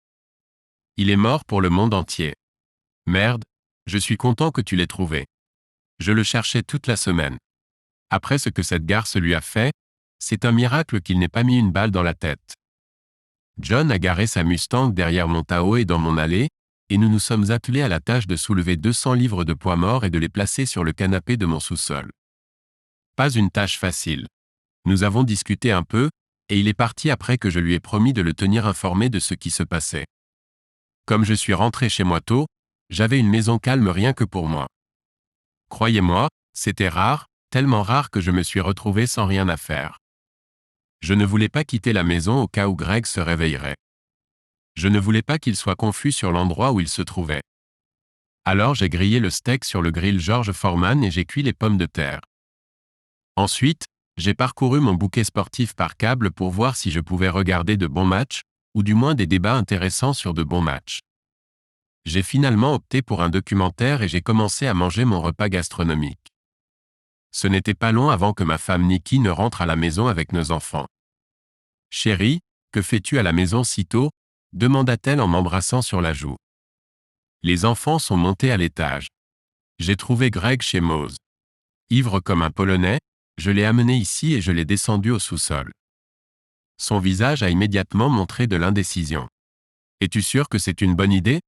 Il est mort pour le monde entier. Merde, je suis content que tu l'aies trouvé. Je le cherchais toute la semaine. Après ce que cette garce lui a fait, c'est un miracle qu'il n'ait pas mis une balle dans la tête. John a garé sa Mustang derrière mon Tahoe et dans mon allée, et nous nous sommes attelés à la tâche de soulever 200 livres de poids morts et de les placer sur le canapé de mon sous-sol. Pas une tâche facile. Nous avons discuté un peu, et il est parti après que je lui ai promis de le tenir informé de ce qui se passait. Comme je suis rentré chez moi tôt, j'avais une maison calme rien que pour moi. Croyez-moi, c'était rare, tellement rare que je me suis retrouvé sans rien à faire. Je ne voulais pas quitter la maison au cas où Greg se réveillerait. Je ne voulais pas qu'il soit confus sur l'endroit où il se trouvait. Alors j'ai grillé le steak sur le grill George Foreman et j'ai cuit les pommes de terre. Ensuite, j'ai parcouru mon bouquet sportif par câble pour voir si je pouvais regarder de bons matchs, ou du moins des débats intéressants sur de bons matchs. J'ai finalement opté pour un documentaire et j'ai commencé à manger mon repas gastronomique. Ce n'était pas long avant que ma femme Nikki ne rentre à la maison avec nos enfants. « Chérie, que fais-tu à la maison si tôt ?» demanda-t-elle en m'embrassant sur la joue. Les enfants sont montés à l'étage. J'ai trouvé Greg chez Moze. Ivre comme un Polonais, je l'ai amené ici et je l'ai descendu au sous-sol. Son visage a immédiatement montré de l'indécision. « Es-tu sûr que c'est une bonne idée?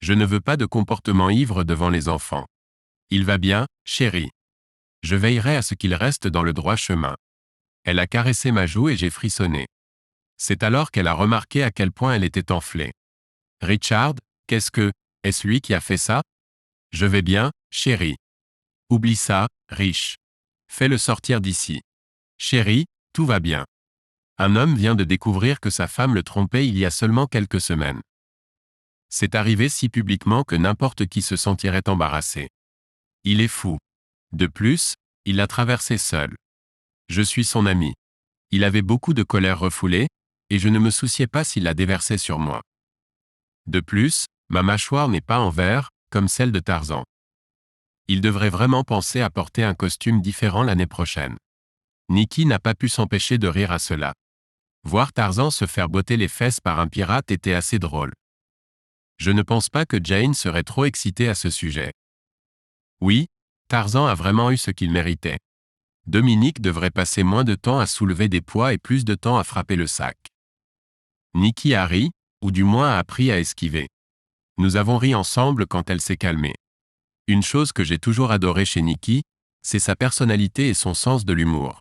Je ne veux pas de comportement ivre devant les enfants. Il va bien, chérie. Je veillerai à ce qu'il reste dans le droit chemin. » Elle a caressé ma joue et j'ai frissonné. C'est alors qu'elle a remarqué à quel point elle était enflée. « Richard, est-ce lui qui a fait ça? Je vais bien, chérie. Oublie ça, Rich. Fais-le sortir d'ici. Chérie, tout va bien. » Un homme vient de découvrir que sa femme le trompait il y a seulement quelques semaines. C'est arrivé si publiquement que n'importe qui se sentirait embarrassé. Il est fou. De plus, il l'a traversé seul. Je suis son ami. Il avait beaucoup de colère refoulée, et je ne me souciais pas s'il la déversait sur moi. De plus, ma mâchoire n'est pas en verre, comme celle de Tarzan. Il devrait vraiment penser à porter un costume différent l'année prochaine. Nikki n'a pas pu s'empêcher de rire à cela. Voir Tarzan se faire botter les fesses par un pirate était assez drôle. Je ne pense pas que Jane serait trop excitée à ce sujet. Oui, Tarzan a vraiment eu ce qu'il méritait. Dominique devrait passer moins de temps à soulever des poids et plus de temps à frapper le sac. Nikki a ri, ou du moins a appris à esquiver. Nous avons ri ensemble quand elle s'est calmée. Une chose que j'ai toujours adorée chez Nikki, c'est sa personnalité et son sens de l'humour.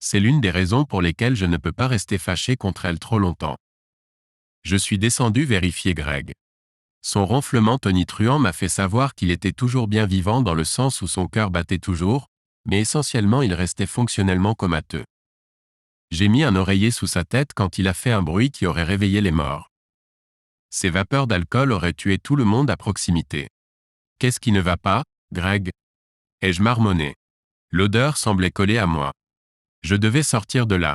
C'est l'une des raisons pour lesquelles je ne peux pas rester fâché contre elle trop longtemps. Je suis descendu vérifier Greg. Son ronflement tonitruant m'a fait savoir qu'il était toujours bien vivant dans le sens où son cœur battait toujours, mais essentiellement il restait fonctionnellement comateux. J'ai mis un oreiller sous sa tête quand il a fait un bruit qui aurait réveillé les morts. Ces vapeurs d'alcool auraient tué tout le monde à proximité. Qu'est-ce qui ne va pas, Greg? Ai-je marmonné? L'odeur semblait coller à moi. Je devais sortir de là.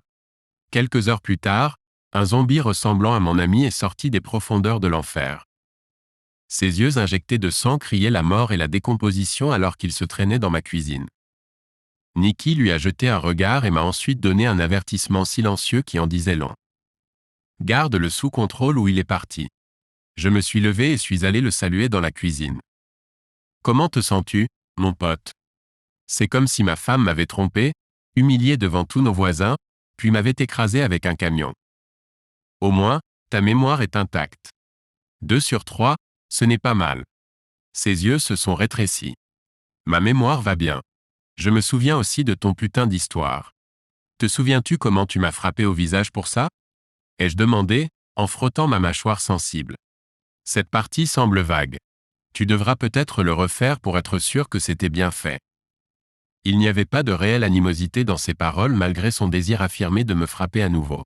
Quelques heures plus tard, un zombie ressemblant à mon ami est sorti des profondeurs de l'enfer. Ses yeux injectés de sang criaient la mort et la décomposition alors qu'il se traînait dans ma cuisine. Nikki lui a jeté un regard et m'a ensuite donné un avertissement silencieux qui en disait long. Garde-le sous contrôle ou il est parti. Je me suis levé et suis allé le saluer dans la cuisine. Comment te sens-tu, mon pote? C'est comme si ma femme m'avait trompé, humilié devant tous nos voisins, puis m'avait écrasé avec un camion. Au moins, ta mémoire est intacte. 2 sur 3, ce n'est pas mal. Ses yeux se sont rétrécis. Ma mémoire va bien. Je me souviens aussi de ton putain d'histoire. Te souviens-tu comment tu m'as frappé au visage pour ça? Ai-je demandé, en frottant ma mâchoire sensible. Cette partie semble vague. Tu devras peut-être le refaire pour être sûr que c'était bien fait. Il n'y avait pas de réelle animosité dans ses paroles malgré son désir affirmé de me frapper à nouveau.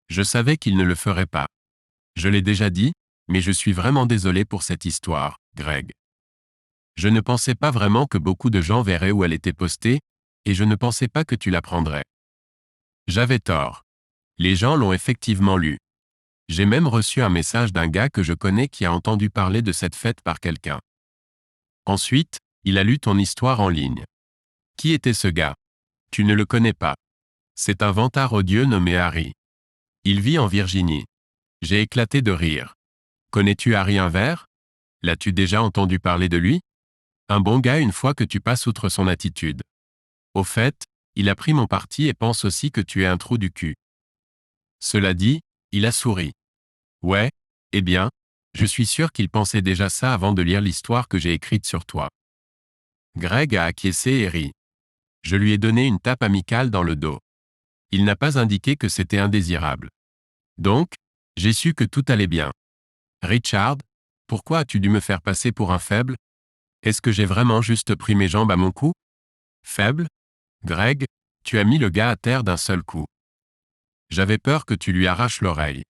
Je savais qu'il ne le ferait pas. Je l'ai déjà dit, mais je suis vraiment désolé pour cette histoire, Greg. Je ne pensais pas vraiment que beaucoup de gens verraient où elle était postée, et je ne pensais pas que tu la prendrais. J'avais tort. Les gens l'ont effectivement lu. J'ai même reçu un message d'un gars que je connais qui a entendu parler de cette fête par quelqu'un. Ensuite, il a lu ton histoire en ligne. Qui était ce gars? Tu ne le connais pas. C'est un vantard odieux nommé Harry. Il vit en Virginie. J'ai éclaté de rire. Connais-tu Harry Invert? L'as-tu déjà entendu parler de lui? Un bon gars une fois que tu passes outre son attitude. Au fait, il a pris mon parti et pense aussi que tu es un trou du cul. Cela dit, il a souri. Ouais, eh bien, je suis sûr qu'il pensait déjà ça avant de lire l'histoire que j'ai écrite sur toi. Greg a acquiescé et ri. Je lui ai donné une tape amicale dans le dos. Il n'a pas indiqué que c'était indésirable. Donc, j'ai su que tout allait bien. Richard, pourquoi as-tu dû me faire passer pour un faible? Est-ce que j'ai vraiment juste pris mes jambes à mon cou? Faible? Greg, tu as mis le gars à terre d'un seul coup. J'avais peur que tu lui arraches l'oreille.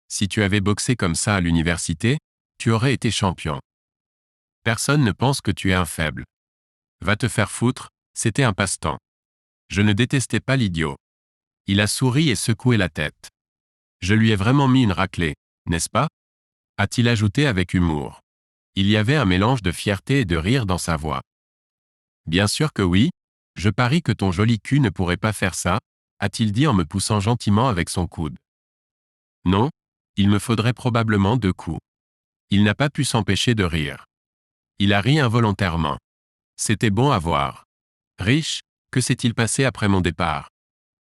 Si tu avais boxé comme ça à l'université, tu aurais été champion. Personne ne pense que tu es un faible. Va te faire foutre, c'était un passe-temps. Je ne détestais pas l'idiot. Il a souri et secoué la tête. Je lui ai vraiment mis une raclée, n'est-ce pas? A-t-il ajouté avec humour. Il y avait un mélange de fierté et de rire dans sa voix. Bien sûr que oui, je parie que ton joli cul ne pourrait pas faire ça, a-t-il dit en me poussant gentiment avec son coude. Non, il me faudrait probablement 2 coups. Il n'a pas pu s'empêcher de rire. Il a ri involontairement. C'était bon à voir. Rich, que s'est-il passé après mon départ?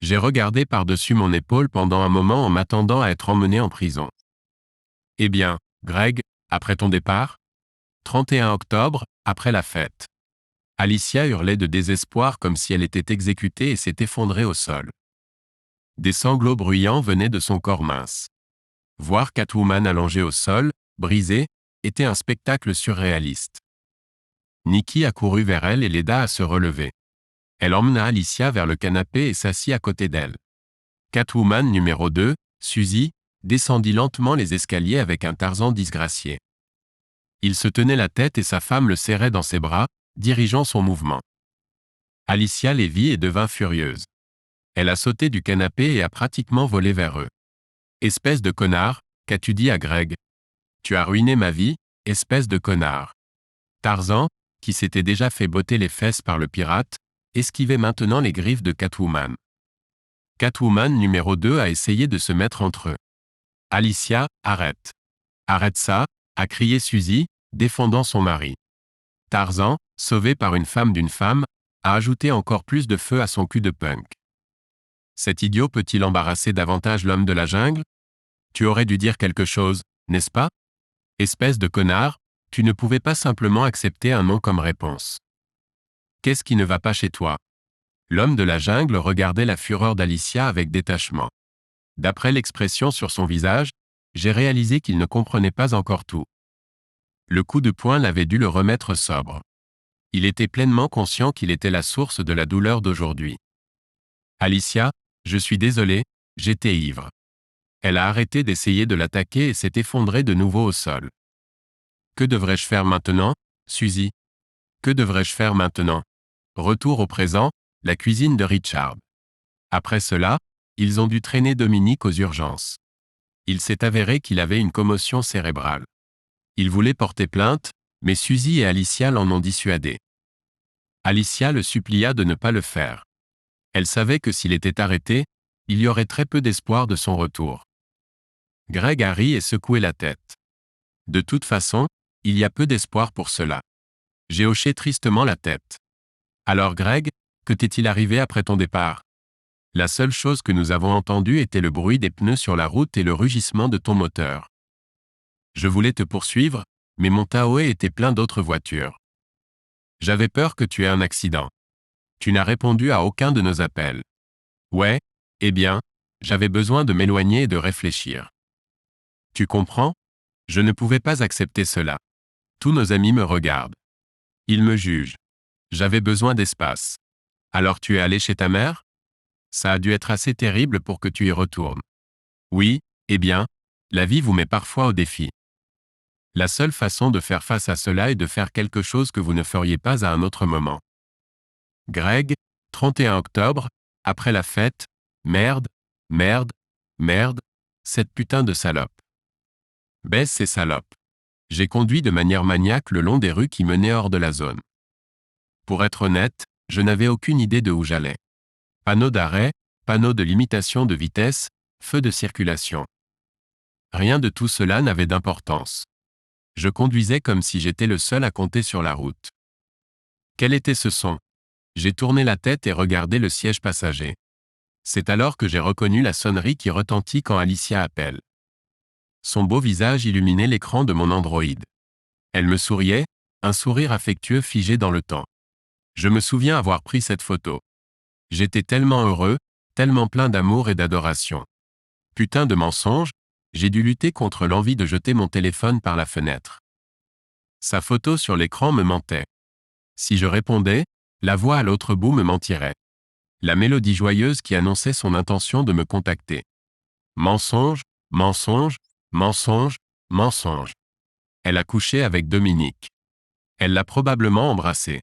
J'ai regardé par-dessus mon épaule pendant un moment en m'attendant à être emmené en prison. Eh bien, Greg, après ton départ? 31 octobre, après la fête. Alicia hurlait de désespoir comme si elle était exécutée et s'est effondrée au sol. Des sanglots bruyants venaient de son corps mince. Voir Catwoman allongée au sol, brisée, était un spectacle surréaliste. Nikki a couru vers elle et l'aida à se relever. Elle emmena Alicia vers le canapé et s'assit à côté d'elle. Catwoman numéro 2, Suzy, descendit lentement les escaliers avec un Tarzan disgracié. Il se tenait la tête et sa femme le serrait dans ses bras, dirigeant son mouvement. Alicia les vit et devint furieuse. Elle a sauté du canapé et a pratiquement volé vers eux. « Espèce de connard, qu'as-tu dit à Greg? Tu as ruiné ma vie, espèce de connard. » Tarzan, qui s'était déjà fait botter les fesses par le pirate, esquivait maintenant les griffes de Catwoman. Catwoman numéro 2 a essayé de se mettre entre eux. « Alicia, arrête. Arrête ça », a crié Suzy, défendant son mari. Tarzan, sauvé par une femme d'une femme, a ajouté encore plus de feu à son cul de punk. Cet idiot peut-il embarrasser davantage l'homme de la jungle? Tu aurais dû dire quelque chose, n'est-ce pas? Espèce de connard, tu ne pouvais pas simplement accepter un non comme réponse. Qu'est-ce qui ne va pas chez toi? L'homme de la jungle regardait la fureur d'Alicia avec détachement. D'après l'expression sur son visage, j'ai réalisé qu'il ne comprenait pas encore tout. Le coup de poing l'avait dû le remettre sobre. Il était pleinement conscient qu'il était la source de la douleur d'aujourd'hui. Alicia, Je suis désolé, j'étais ivre. Elle a arrêté d'essayer de l'attaquer et s'est effondrée de nouveau au sol. Que devrais-je faire maintenant, Suzy? Que devrais-je faire maintenant? Retour au présent, la cuisine de Richard. Après cela, ils ont dû traîner Dominique aux urgences. Il s'est avéré qu'il avait une commotion cérébrale. Il voulait porter plainte, mais Suzy et Alicia l'en ont dissuadé. Alicia le supplia de ne pas le faire. Elle savait que s'il était arrêté, il y aurait très peu d'espoir de son retour. Greg a ri et secoué la tête. De toute façon, il y a peu d'espoir pour cela. J'ai hoché tristement la tête. Alors Greg, que t'est-il arrivé après ton départ? La seule chose que nous avons entendue était le bruit des pneus sur la route et le rugissement de ton moteur. Je voulais te poursuivre, mais mon Tahoe était plein d'autres voitures. J'avais peur que tu aies un accident. Tu n'as répondu à aucun de nos appels. Ouais, eh bien, j'avais besoin de m'éloigner et de réfléchir. Tu comprends? Je ne pouvais pas accepter cela. Tous nos amis me regardent. Ils me jugent. J'avais besoin d'espace. Alors tu es allé chez ta mère? Ça a dû être assez terrible pour que tu y retournes. Oui, eh bien, la vie vous met parfois au défi. La seule façon de faire face à cela est de faire quelque chose que vous ne feriez pas à un autre moment. Greg, 31 octobre, après la fête, merde, merde, merde, cette putain de salope. Baisse ces salopes. J'ai conduit de manière maniaque le long des rues qui menaient hors de la zone. Pour être honnête, je n'avais aucune idée de où j'allais. Panneau d'arrêt, panneau de limitation de vitesse, feu de circulation. Rien de tout cela n'avait d'importance. Je conduisais comme si j'étais le seul à compter sur la route. Quel était ce son? J'ai tourné la tête et regardé le siège passager. C'est alors que j'ai reconnu la sonnerie qui retentit quand Alicia appelle. Son beau visage illuminait l'écran de mon Android. Elle me souriait, un sourire affectueux figé dans le temps. Je me souviens avoir pris cette photo. J'étais tellement heureux, tellement plein d'amour et d'adoration. Putain de mensonge, j'ai dû lutter contre l'envie de jeter mon téléphone par la fenêtre. Sa photo sur l'écran me mentait. Si je répondais, la voix à l'autre bout me mentirait. La mélodie joyeuse qui annonçait son intention de me contacter. Mensonge, mensonge, mensonge, mensonge. Elle a couché avec Dominique. Elle l'a probablement embrassé.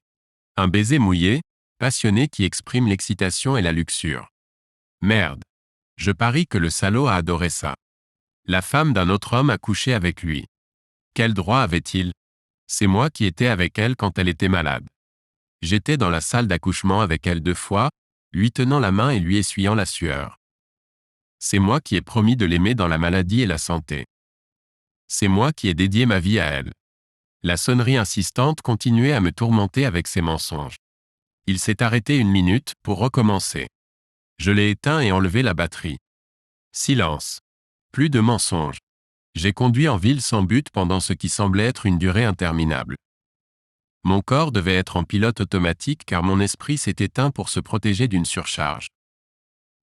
Un baiser mouillé, passionné qui exprime l'excitation et la luxure. Merde. Je parie que le salaud a adoré ça. La femme d'un autre homme a couché avec lui. Quel droit avait-il? C'est moi qui étais avec elle quand elle était malade. J'étais dans la salle d'accouchement avec elle 2 fois, lui tenant la main et lui essuyant la sueur. C'est moi qui ai promis de l'aimer dans la maladie et la santé. C'est moi qui ai dédié ma vie à elle. La sonnerie insistante continuait à me tourmenter avec ses mensonges. Il s'est arrêté 1 minute pour recommencer. Je l'ai éteint et enlevé la batterie. Silence. Plus de mensonges. J'ai conduit en ville sans but pendant ce qui semblait être une durée interminable. Mon corps devait être en pilote automatique car mon esprit s'est éteint pour se protéger d'une surcharge.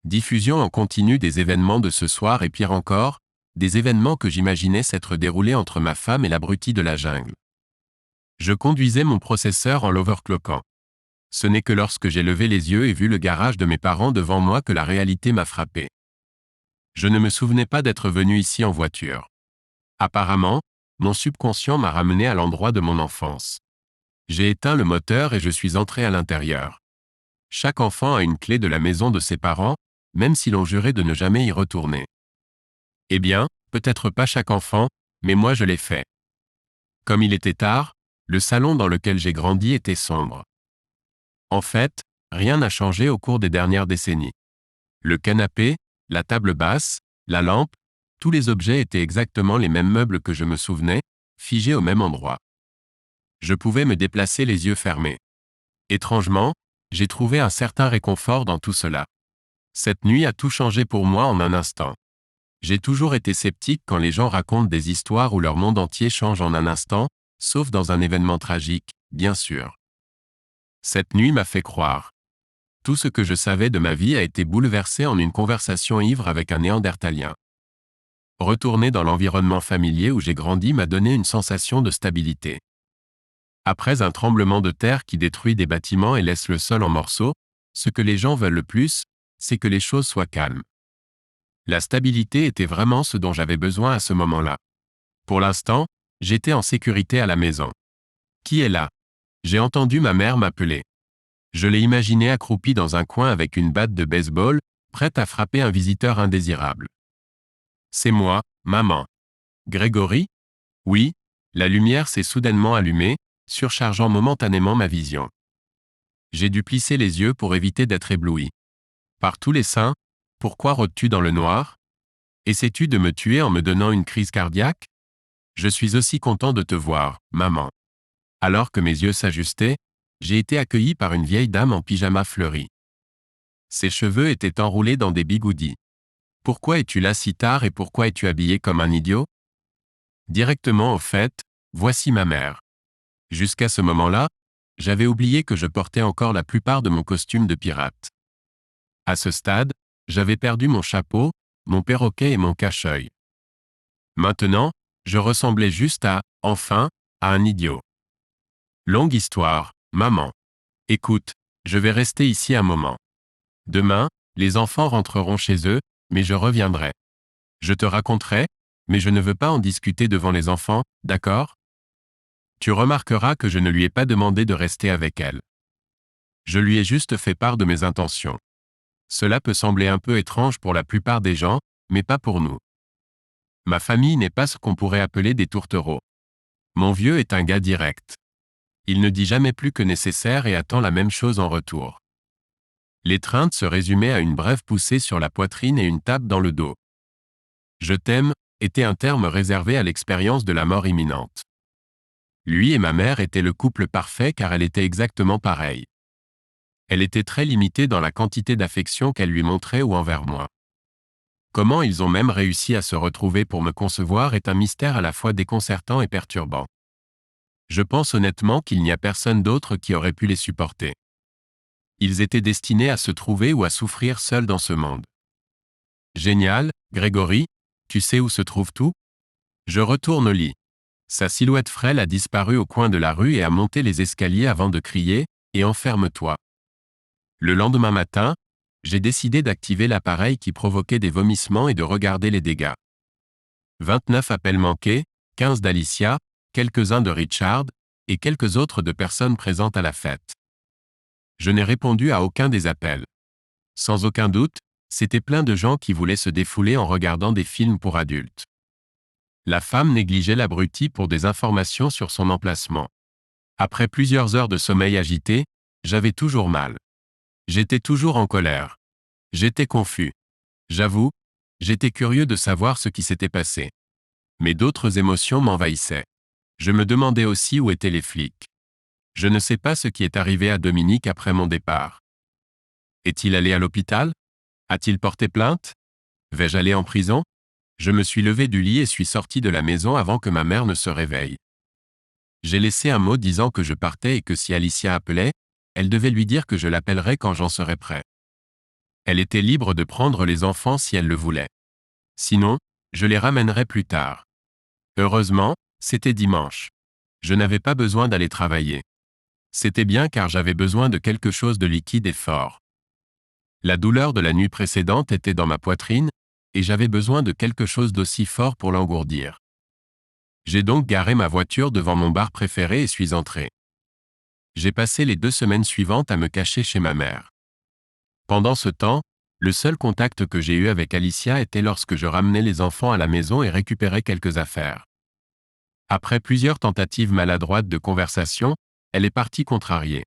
Diffusion en continu des événements de ce soir et pire encore, des événements que j'imaginais s'être déroulés entre ma femme et l'abruti de la jungle. Je conduisais mon processeur en l'overclockant. Ce n'est que lorsque j'ai levé les yeux et vu le garage de mes parents devant moi que la réalité m'a frappé. Je ne me souvenais pas d'être venu ici en voiture. Apparemment, mon subconscient m'a ramené à l'endroit de mon enfance. J'ai éteint le moteur et je suis entré à l'intérieur. Chaque enfant a une clé de la maison de ses parents, même si l'on jurait de ne jamais y retourner. Eh bien, peut-être pas chaque enfant, mais moi je l'ai fait. Comme il était tard, le salon dans lequel j'ai grandi était sombre. En fait, rien n'a changé au cours des dernières décennies. Le canapé, la table basse, la lampe, tous les objets étaient exactement les mêmes meubles que je me souvenais, figés au même endroit. Je pouvais me déplacer les yeux fermés. Étrangement, j'ai trouvé un certain réconfort dans tout cela. Cette nuit a tout changé pour moi en un instant. J'ai toujours été sceptique quand les gens racontent des histoires où leur monde entier change en un instant, sauf dans un événement tragique, bien sûr. Cette nuit m'a fait croire. Tout ce que je savais de ma vie a été bouleversé en une conversation ivre avec un néandertalien. Retourner dans l'environnement familier où j'ai grandi m'a donné une sensation de stabilité. Après un tremblement de terre qui détruit des bâtiments et laisse le sol en morceaux, ce que les gens veulent le plus, c'est que les choses soient calmes. La stabilité était vraiment ce dont j'avais besoin à ce moment-là. Pour l'instant, j'étais en sécurité à la maison. Qui est là? J'ai entendu ma mère m'appeler. Je l'ai imaginée accroupie dans un coin avec une batte de baseball, prête à frapper un visiteur indésirable. C'est moi, maman. Grégory? Oui, la lumière s'est soudainement allumée, surchargeant momentanément ma vision. J'ai dû plisser les yeux pour éviter d'être ébloui. Par tous les saints, pourquoi rôdes-tu dans le noir? Essaies-tu de me tuer en me donnant une crise cardiaque? Je suis aussi content de te voir, maman. Alors que mes yeux s'ajustaient, j'ai été accueilli par une vieille dame en pyjama fleuri. Ses cheveux étaient enroulés dans des bigoudis. Pourquoi es-tu là si tard et pourquoi es-tu habillé comme un idiot? Directement au fait, voici ma mère. Jusqu'à ce moment-là, j'avais oublié que je portais encore la plupart de mon costume de pirate. À ce stade, j'avais perdu mon chapeau, mon perroquet et mon cache-œil. Maintenant, je ressemblais juste enfin, à un idiot. Longue histoire, maman. Écoute, je vais rester ici un moment. Demain, les enfants rentreront chez eux, mais je reviendrai. Je te raconterai, mais je ne veux pas en discuter devant les enfants, d'accord? Tu remarqueras que je ne lui ai pas demandé de rester avec elle. Je lui ai juste fait part de mes intentions. Cela peut sembler un peu étrange pour la plupart des gens, mais pas pour nous. Ma famille n'est pas ce qu'on pourrait appeler des tourtereaux. Mon vieux est un gars direct. Il ne dit jamais plus que nécessaire et attend la même chose en retour. L'étreinte se résumait à une brève poussée sur la poitrine et une tape dans le dos. Je t'aime était un terme réservé à l'expérience de la mort imminente. Lui et ma mère étaient le couple parfait car elle était exactement pareille. Elle était très limitée dans la quantité d'affection qu'elle lui montrait ou envers moi. Comment ils ont même réussi à se retrouver pour me concevoir est un mystère à la fois déconcertant et perturbant. Je pense honnêtement qu'il n'y a personne d'autre qui aurait pu les supporter. Ils étaient destinés à se trouver ou à souffrir seuls dans ce monde. Génial, Grégory, tu sais où se trouve tout? Je retourne au lit. Sa silhouette frêle a disparu au coin de la rue et a monté les escaliers avant de crier « Et enferme-toi ». Le lendemain matin, j'ai décidé d'activer l'appareil qui provoquait des vomissements et de regarder les dégâts. 29 appels manqués, 15 d'Alicia, quelques-uns de Richard, et quelques autres de personnes présentes à la fête. Je n'ai répondu à aucun des appels. Sans aucun doute, c'était plein de gens qui voulaient se défouler en regardant des films pour adultes. La femme négligeait l'abruti pour des informations sur son emplacement. Après plusieurs heures de sommeil agité, j'avais toujours mal. J'étais toujours en colère. J'étais confus. J'avoue, j'étais curieux de savoir ce qui s'était passé. Mais d'autres émotions m'envahissaient. Je me demandais aussi où étaient les flics. Je ne sais pas ce qui est arrivé à Dominique après mon départ. Est-il allé à l'hôpital? A-t-il porté plainte? Vais-je aller en prison? Je me suis levé du lit et suis sorti de la maison avant que ma mère ne se réveille. J'ai laissé un mot disant que je partais et que si Alicia appelait, elle devait lui dire que je l'appellerais quand j'en serais prêt. Elle était libre de prendre les enfants si elle le voulait. Sinon, je les ramènerais plus tard. Heureusement, c'était dimanche. Je n'avais pas besoin d'aller travailler. C'était bien car j'avais besoin de quelque chose de liquide et fort. La douleur de la nuit précédente était dans ma poitrine, et j'avais besoin de quelque chose d'aussi fort pour l'engourdir. J'ai donc garé ma voiture devant mon bar préféré et suis entré. J'ai passé les 2 semaines suivantes à me cacher chez ma mère. Pendant ce temps, le seul contact que j'ai eu avec Alicia était lorsque je ramenais les enfants à la maison et récupérais quelques affaires. Après plusieurs tentatives maladroites de conversation, elle est partie contrariée.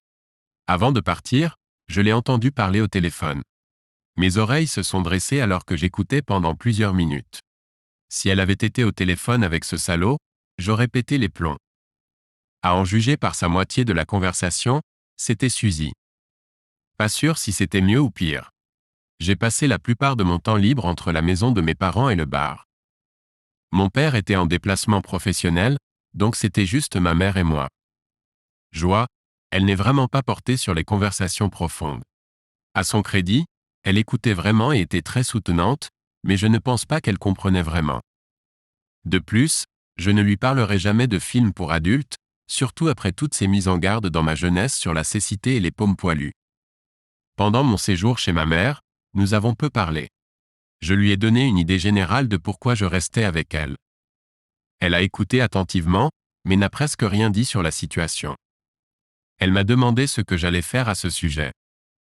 Avant de partir, je l'ai entendue parler au téléphone. Mes oreilles se sont dressées alors que j'écoutais pendant plusieurs minutes. Si elle avait été au téléphone avec ce salaud, j'aurais pété les plombs. À en juger par sa moitié de la conversation, c'était Suzy. Pas sûr si c'était mieux ou pire. J'ai passé la plupart de mon temps libre entre la maison de mes parents et le bar. Mon père était en déplacement professionnel, donc c'était juste ma mère et moi. Joie, elle n'est vraiment pas portée sur les conversations profondes. À son crédit, elle écoutait vraiment et était très soutenante, mais je ne pense pas qu'elle comprenait vraiment. De plus, je ne lui parlerai jamais de films pour adultes, surtout après toutes ces mises en garde dans ma jeunesse sur la cécité et les paumes poilues. Pendant mon séjour chez ma mère, Nous avons peu parlé. Je lui ai donné une idée générale de pourquoi je restais avec elle. Elle a écouté attentivement, mais n'a presque rien dit sur la situation. Elle m'a demandé ce que j'allais faire à ce sujet.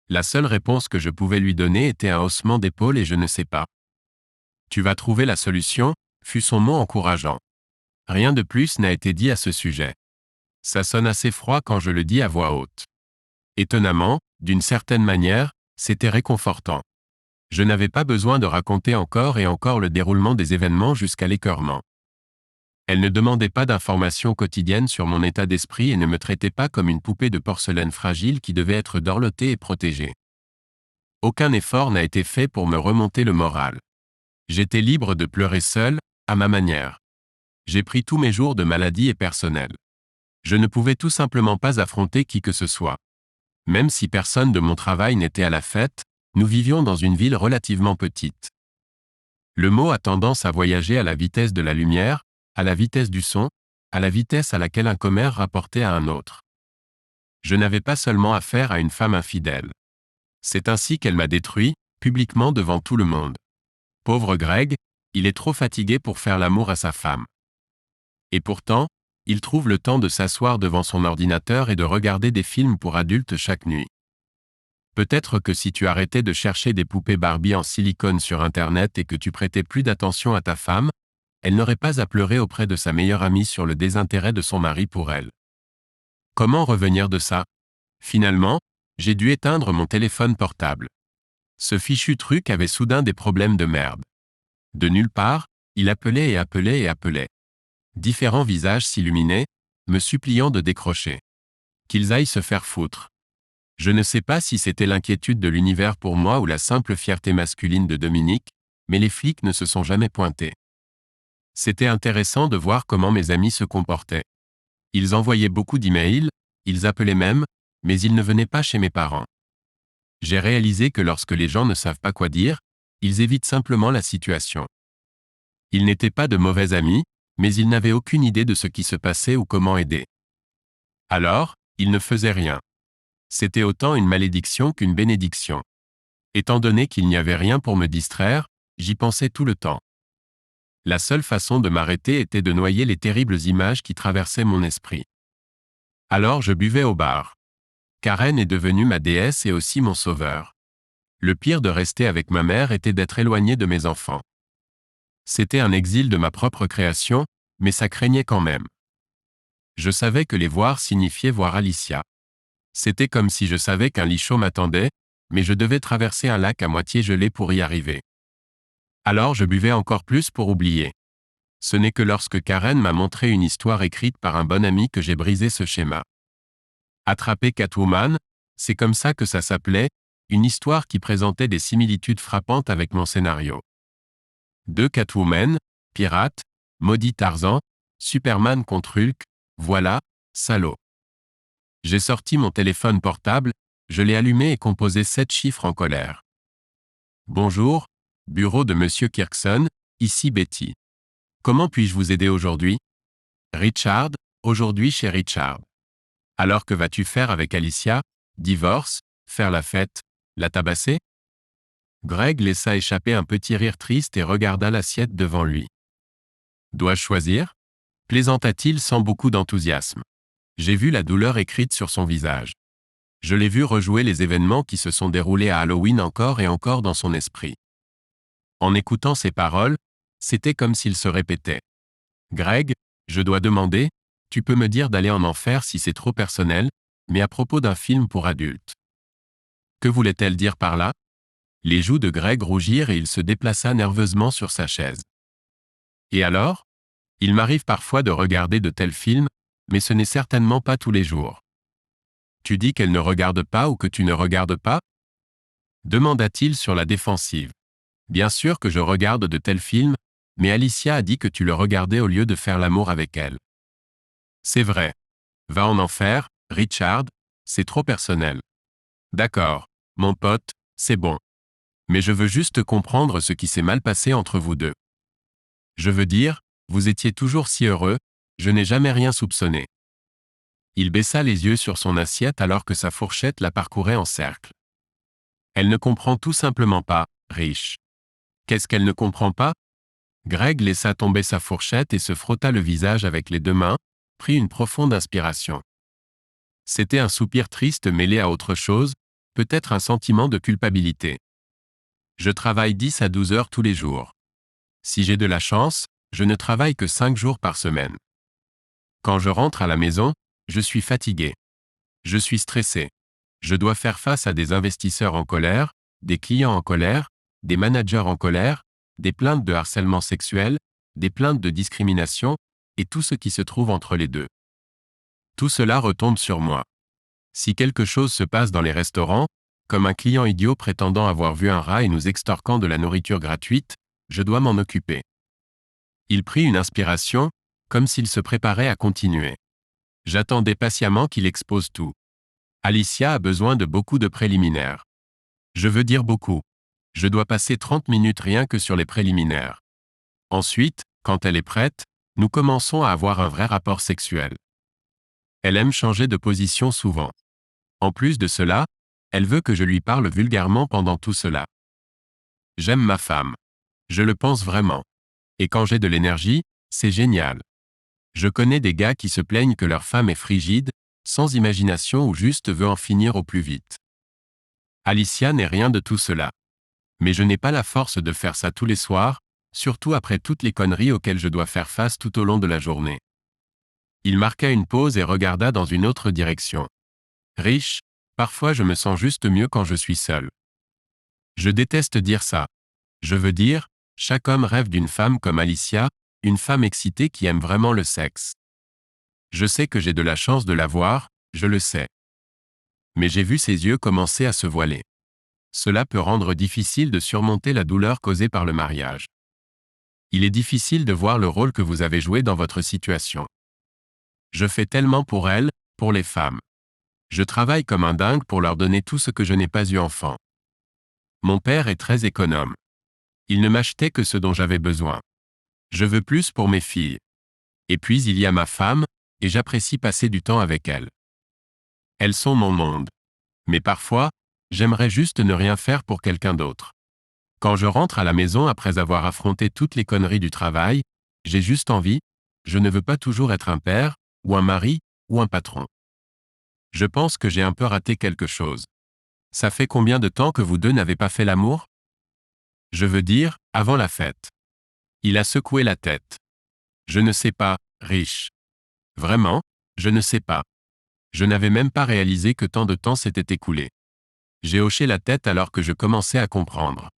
La seule réponse que je pouvais lui donner était un haussement d'épaule et je ne sais pas. Tu vas trouver la solution, fut son mot encourageant. Rien de plus n'a été dit à ce sujet. Ça sonne assez froid quand je le dis à voix haute. Étonnamment, d'une certaine manière, c'était réconfortant. Je n'avais pas besoin de raconter encore et encore le déroulement des événements jusqu'à l'écœurement. Elle ne demandait pas d'informations quotidiennes sur mon état d'esprit et ne me traitait pas comme une poupée de porcelaine fragile qui devait être dorlotée et protégée. Aucun effort n'a été fait pour me remonter le moral. J'étais libre de pleurer seul, à ma manière. J'ai pris tous mes jours de maladie et personnel. Je ne pouvais tout simplement pas affronter qui que ce soit. Même si personne de mon travail n'était à la fête, nous vivions dans une ville relativement petite. Le mot a tendance à voyager à la vitesse de la lumière, à la vitesse du son, à la vitesse à laquelle un commère rapportait à un autre. Je n'avais pas seulement affaire à une femme infidèle. C'est ainsi qu'elle m'a détruit, publiquement devant tout le monde. Pauvre Greg, il est trop fatigué pour faire l'amour à sa femme. Et pourtant, il trouve le temps de s'asseoir devant son ordinateur et de regarder des films pour adultes chaque nuit. Peut-être que si tu arrêtais de chercher des poupées Barbie en silicone sur Internet et que tu prêtais plus d'attention à ta femme, elle n'aurait pas à pleurer auprès de sa meilleure amie sur le désintérêt de son mari pour elle. Comment revenir de ça? Finalement, j'ai dû éteindre mon téléphone portable. Ce fichu truc avait soudain des problèmes de merde. De nulle part, il appelait et appelait et appelait. Différents visages s'illuminaient, me suppliant de décrocher. Qu'ils aillent se faire foutre. Je ne sais pas si c'était l'inquiétude de l'univers pour moi ou la simple fierté masculine de Dominique, mais les flics ne se sont jamais pointés. C'était intéressant de voir comment mes amis se comportaient. Ils envoyaient beaucoup d'emails, ils appelaient même, mais ils ne venaient pas chez mes parents. J'ai réalisé que lorsque les gens ne savent pas quoi dire, ils évitent simplement la situation. Ils n'étaient pas de mauvais amis, mais ils n'avaient aucune idée de ce qui se passait ou comment aider. Alors, ils ne faisaient rien. C'était autant une malédiction qu'une bénédiction. Étant donné qu'il n'y avait rien pour me distraire, j'y pensais tout le temps. La seule façon de m'arrêter était de noyer les terribles images qui traversaient mon esprit. Alors je buvais au bar. Karen est devenue ma déesse et aussi mon sauveur. Le pire de rester avec ma mère était d'être éloigné de mes enfants. C'était un exil de ma propre création, mais ça craignait quand même. Je savais que les voir signifiait voir Alicia. C'était comme si je savais qu'un lit chaud m'attendait, mais je devais traverser un lac à moitié gelé pour y arriver. Alors je buvais encore plus pour oublier. Ce n'est que lorsque Karen m'a montré une histoire écrite par un bon ami que j'ai brisé ce schéma. Attraper Catwoman, c'est comme ça que ça s'appelait, une histoire qui présentait des similitudes frappantes avec mon scénario. 2 Catwoman, pirate, maudit Tarzan, Superman contre Hulk, voilà, salaud. J'ai sorti mon téléphone portable, je l'ai allumé et composé 7 chiffres en colère. Bonjour, bureau de Monsieur Kirkson, ici Betty. Comment puis-je vous aider aujourd'hui? Richard, aujourd'hui chez Richard. Alors que vas-tu faire avec Alicia? Divorce? Faire la fête? La tabasser? Greg laissa échapper un petit rire triste et regarda l'assiette devant lui. Dois-je choisir? Plaisanta-t-il sans beaucoup d'enthousiasme. J'ai vu la douleur écrite sur son visage. Je l'ai vu rejouer les événements qui se sont déroulés à Halloween encore et encore dans son esprit. En écoutant ces paroles, c'était comme s'il se répétait. Greg, je dois demander, tu peux me dire d'aller en enfer si c'est trop personnel, mais à propos d'un film pour adultes. Que voulait-elle dire par là? Les joues de Greg rougirent et il se déplaça nerveusement sur sa chaise. Et alors? Il m'arrive parfois de regarder de tels films, mais ce n'est certainement pas tous les jours. Tu dis qu'elle ne regarde pas ou que tu ne regardes pas? Demanda-t-il sur la défensive. Bien sûr que je regarde de tels films, mais Alicia a dit que tu le regardais au lieu de faire l'amour avec elle. C'est vrai. Va en enfer, Richard, c'est trop personnel. D'accord, mon pote, c'est bon. Mais je veux juste comprendre ce qui s'est mal passé entre vous deux. Je veux dire, vous étiez toujours si heureux, je n'ai jamais rien soupçonné. Il baissa les yeux sur son assiette alors que sa fourchette la parcourait en cercle. Elle ne comprend tout simplement pas, Rich. Qu'est-ce qu'elle ne comprend pas? Greg laissa tomber sa fourchette et se frotta le visage avec les deux mains, prit une profonde inspiration. C'était un soupir triste mêlé à autre chose, peut-être un sentiment de culpabilité. Je travaille 10 à 12 heures tous les jours. Si j'ai de la chance, je ne travaille que 5 jours par semaine. Quand je rentre à la maison, je suis fatigué. Je suis stressé. Je dois faire face à des investisseurs en colère, des clients en colère, des managers en colère, des plaintes de harcèlement sexuel, des plaintes de discrimination, et tout ce qui se trouve entre les deux. Tout cela retombe sur moi. Si quelque chose se passe dans les restaurants, comme un client idiot prétendant avoir vu un rat et nous extorquant de la nourriture gratuite, je dois m'en occuper. Il prit une inspiration, comme s'il se préparait à continuer. J'attendais patiemment qu'il expose tout. Alicia a besoin de beaucoup de préliminaires. Je veux dire beaucoup. Je dois passer 30 minutes rien que sur les préliminaires. Ensuite, quand elle est prête, nous commençons à avoir un vrai rapport sexuel. Elle aime changer de position souvent. En plus de cela, elle veut que je lui parle vulgairement pendant tout cela. J'aime ma femme. Je le pense vraiment. Et quand j'ai de l'énergie, c'est génial. Je connais des gars qui se plaignent que leur femme est frigide, sans imagination ou juste veut en finir au plus vite. Alicia n'est rien de tout cela. Mais je n'ai pas la force de faire ça tous les soirs, surtout après toutes les conneries auxquelles je dois faire face tout au long de la journée. Il marqua une pause et regarda dans une autre direction. Rich, parfois je me sens juste mieux quand je suis seul. Je déteste dire ça. Je veux dire, chaque homme rêve d'une femme comme Alicia, une femme excitée qui aime vraiment le sexe. Je sais que j'ai de la chance de la voir, je le sais. Mais j'ai vu ses yeux commencer à se voiler. Cela peut rendre difficile de surmonter la douleur causée par le mariage. Il est difficile de voir le rôle que vous avez joué dans votre situation. Je fais tellement pour elle, pour les femmes. Je travaille comme un dingue pour leur donner tout ce que je n'ai pas eu enfant. Mon père est très économe. Il ne m'achetait que ce dont j'avais besoin. Je veux plus pour mes filles. Et puis il y a ma femme, et j'apprécie passer du temps avec elle. Elles sont mon monde. Mais parfois, j'aimerais juste ne rien faire pour quelqu'un d'autre. Quand je rentre à la maison après avoir affronté toutes les conneries du travail, j'ai juste envie, je ne veux pas toujours être un père, ou un mari, ou un patron. Je pense que j'ai un peu raté quelque chose. Ça fait combien de temps que vous deux n'avez pas fait l'amour? Je veux dire, avant la fête. Il a secoué la tête. Je ne sais pas, Rich. Vraiment, je ne sais pas. Je n'avais même pas réalisé que tant de temps s'était écoulé. J'ai hoché la tête alors que je commençais à comprendre.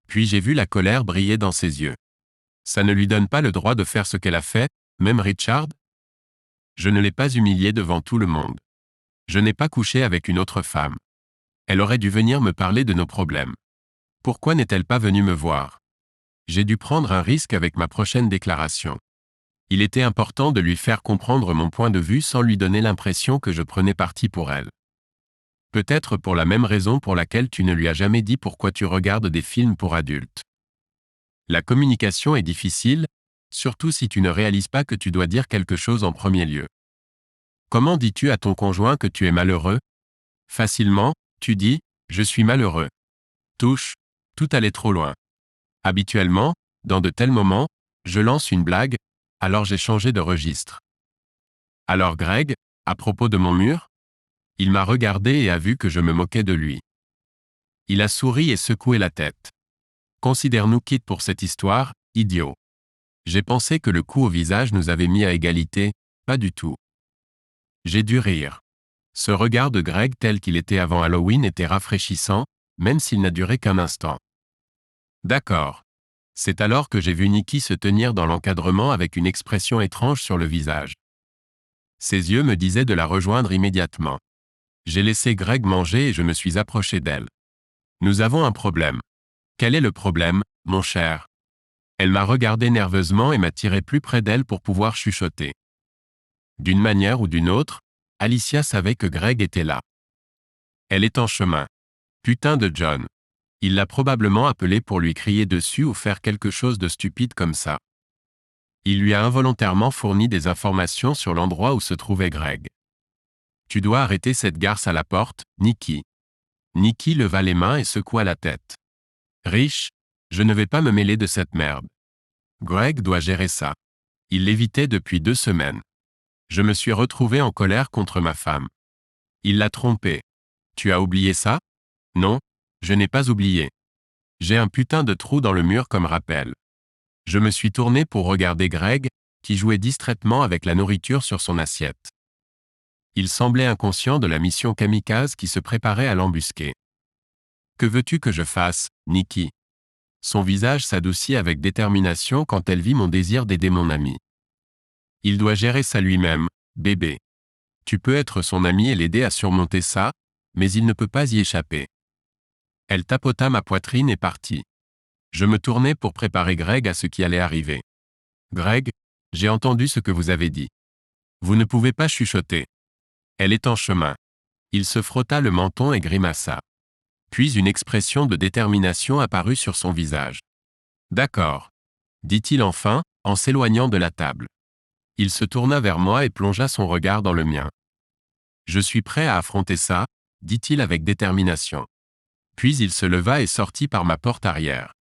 Puis j'ai vu la colère briller dans ses yeux. Ça ne lui donne pas le droit de faire ce qu'elle a fait, même Richard? Je ne l'ai pas humiliée devant tout le monde. Je n'ai pas couché avec une autre femme. Elle aurait dû venir me parler de nos problèmes. Pourquoi n'est-elle pas venue me voir? J'ai dû prendre un risque avec ma prochaine déclaration. Il était important de lui faire comprendre mon point de vue sans lui donner l'impression que je prenais parti pour elle. Peut-être pour la même raison pour laquelle tu ne lui as jamais dit pourquoi tu regardes des films pour adultes. La communication est difficile, surtout si tu ne réalises pas que tu dois dire quelque chose en premier lieu. Comment dis-tu à ton conjoint que tu es malheureux? Facilement, tu dis « je suis malheureux ». Touche, tout allait trop loin. Habituellement, dans de tels moments, je lance une blague, alors j'ai changé de registre. Alors Greg, à propos de mon mur? Il m'a regardé et a vu que je me moquais de lui. Il a souri et secoué la tête. Considère-nous quittes pour cette histoire, idiot. J'ai pensé que le coup au visage nous avait mis à égalité, pas du tout. J'ai dû rire. Ce regard de Greg tel qu'il était avant Halloween était rafraîchissant, même s'il n'a duré qu'un instant. D'accord. C'est alors que j'ai vu Nikki se tenir dans l'encadrement avec une expression étrange sur le visage. Ses yeux me disaient de la rejoindre immédiatement. J'ai laissé Greg manger et je me suis approché d'elle. Nous avons un problème. Quel est le problème, mon cher? Elle m'a regardé nerveusement et m'a tiré plus près d'elle pour pouvoir chuchoter. D'une manière ou d'une autre, Alicia savait que Greg était là. Elle est en chemin. Putain de John. Il l'a probablement appelé pour lui crier dessus ou faire quelque chose de stupide comme ça. Il lui a involontairement fourni des informations sur l'endroit où se trouvait Greg. Tu dois arrêter cette garce à la porte, Nikki. Nikki leva les mains et secoua la tête. Rich, je ne vais pas me mêler de cette merde. Greg doit gérer ça. Il l'évitait depuis 2 semaines. Je me suis retrouvé en colère contre ma femme. Il l'a trompée. Tu as oublié ça? Non, je n'ai pas oublié. J'ai un putain de trou dans le mur comme rappel. Je me suis tourné pour regarder Greg, qui jouait distraitement avec la nourriture sur son assiette. Il semblait inconscient de la mission kamikaze qui se préparait à l'embusquer. Que veux-tu que je fasse, Nikki? Son visage s'adoucit avec détermination quand elle vit mon désir d'aider mon ami. Il doit gérer ça lui-même, bébé. Tu peux être son ami et l'aider à surmonter ça, mais il ne peut pas y échapper. Elle tapota ma poitrine et partit. Je me tournai pour préparer Greg à ce qui allait arriver. Greg, j'ai entendu ce que vous avez dit. Vous ne pouvez pas chuchoter. Elle est en chemin. Il se frotta le menton et grimaça. Puis une expression de détermination apparut sur son visage. D'accord, dit-il enfin, en s'éloignant de la table. Il se tourna vers moi et plongea son regard dans le mien. Je suis prêt à affronter ça, dit-il avec détermination. Puis il se leva et sortit par ma porte arrière.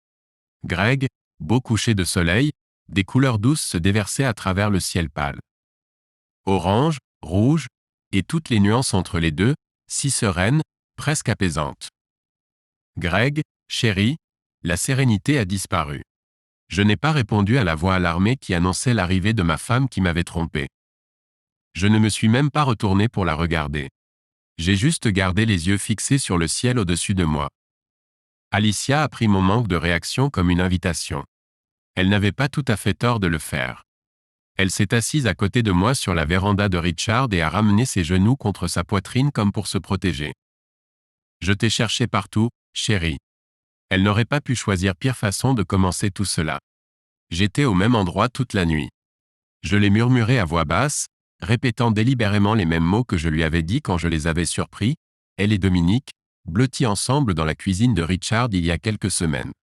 Greg, beau coucher de soleil, des couleurs douces se déversaient à travers le ciel pâle. Orange, rouge, et toutes les nuances entre les deux, si sereines, presque apaisantes. Greg, chéri, la sérénité a disparu. Je n'ai pas répondu à la voix alarmée qui annonçait l'arrivée de ma femme qui m'avait trompé. Je ne me suis même pas retourné pour la regarder. J'ai juste gardé les yeux fixés sur le ciel au-dessus de moi. Alicia a pris mon manque de réaction comme une invitation. Elle n'avait pas tout à fait tort de le faire. Elle s'est assise à côté de moi sur la véranda de Richard et a ramené ses genoux contre sa poitrine comme pour se protéger. Je t'ai cherché partout, chérie. Elle n'aurait pas pu choisir pire façon de commencer tout cela. J'étais au même endroit toute la nuit. Je l'ai murmuré à voix basse, répétant délibérément les mêmes mots que je lui avais dit quand je les avais surpris, elle et Dominique, blottis ensemble dans la cuisine de Richard il y a quelques semaines.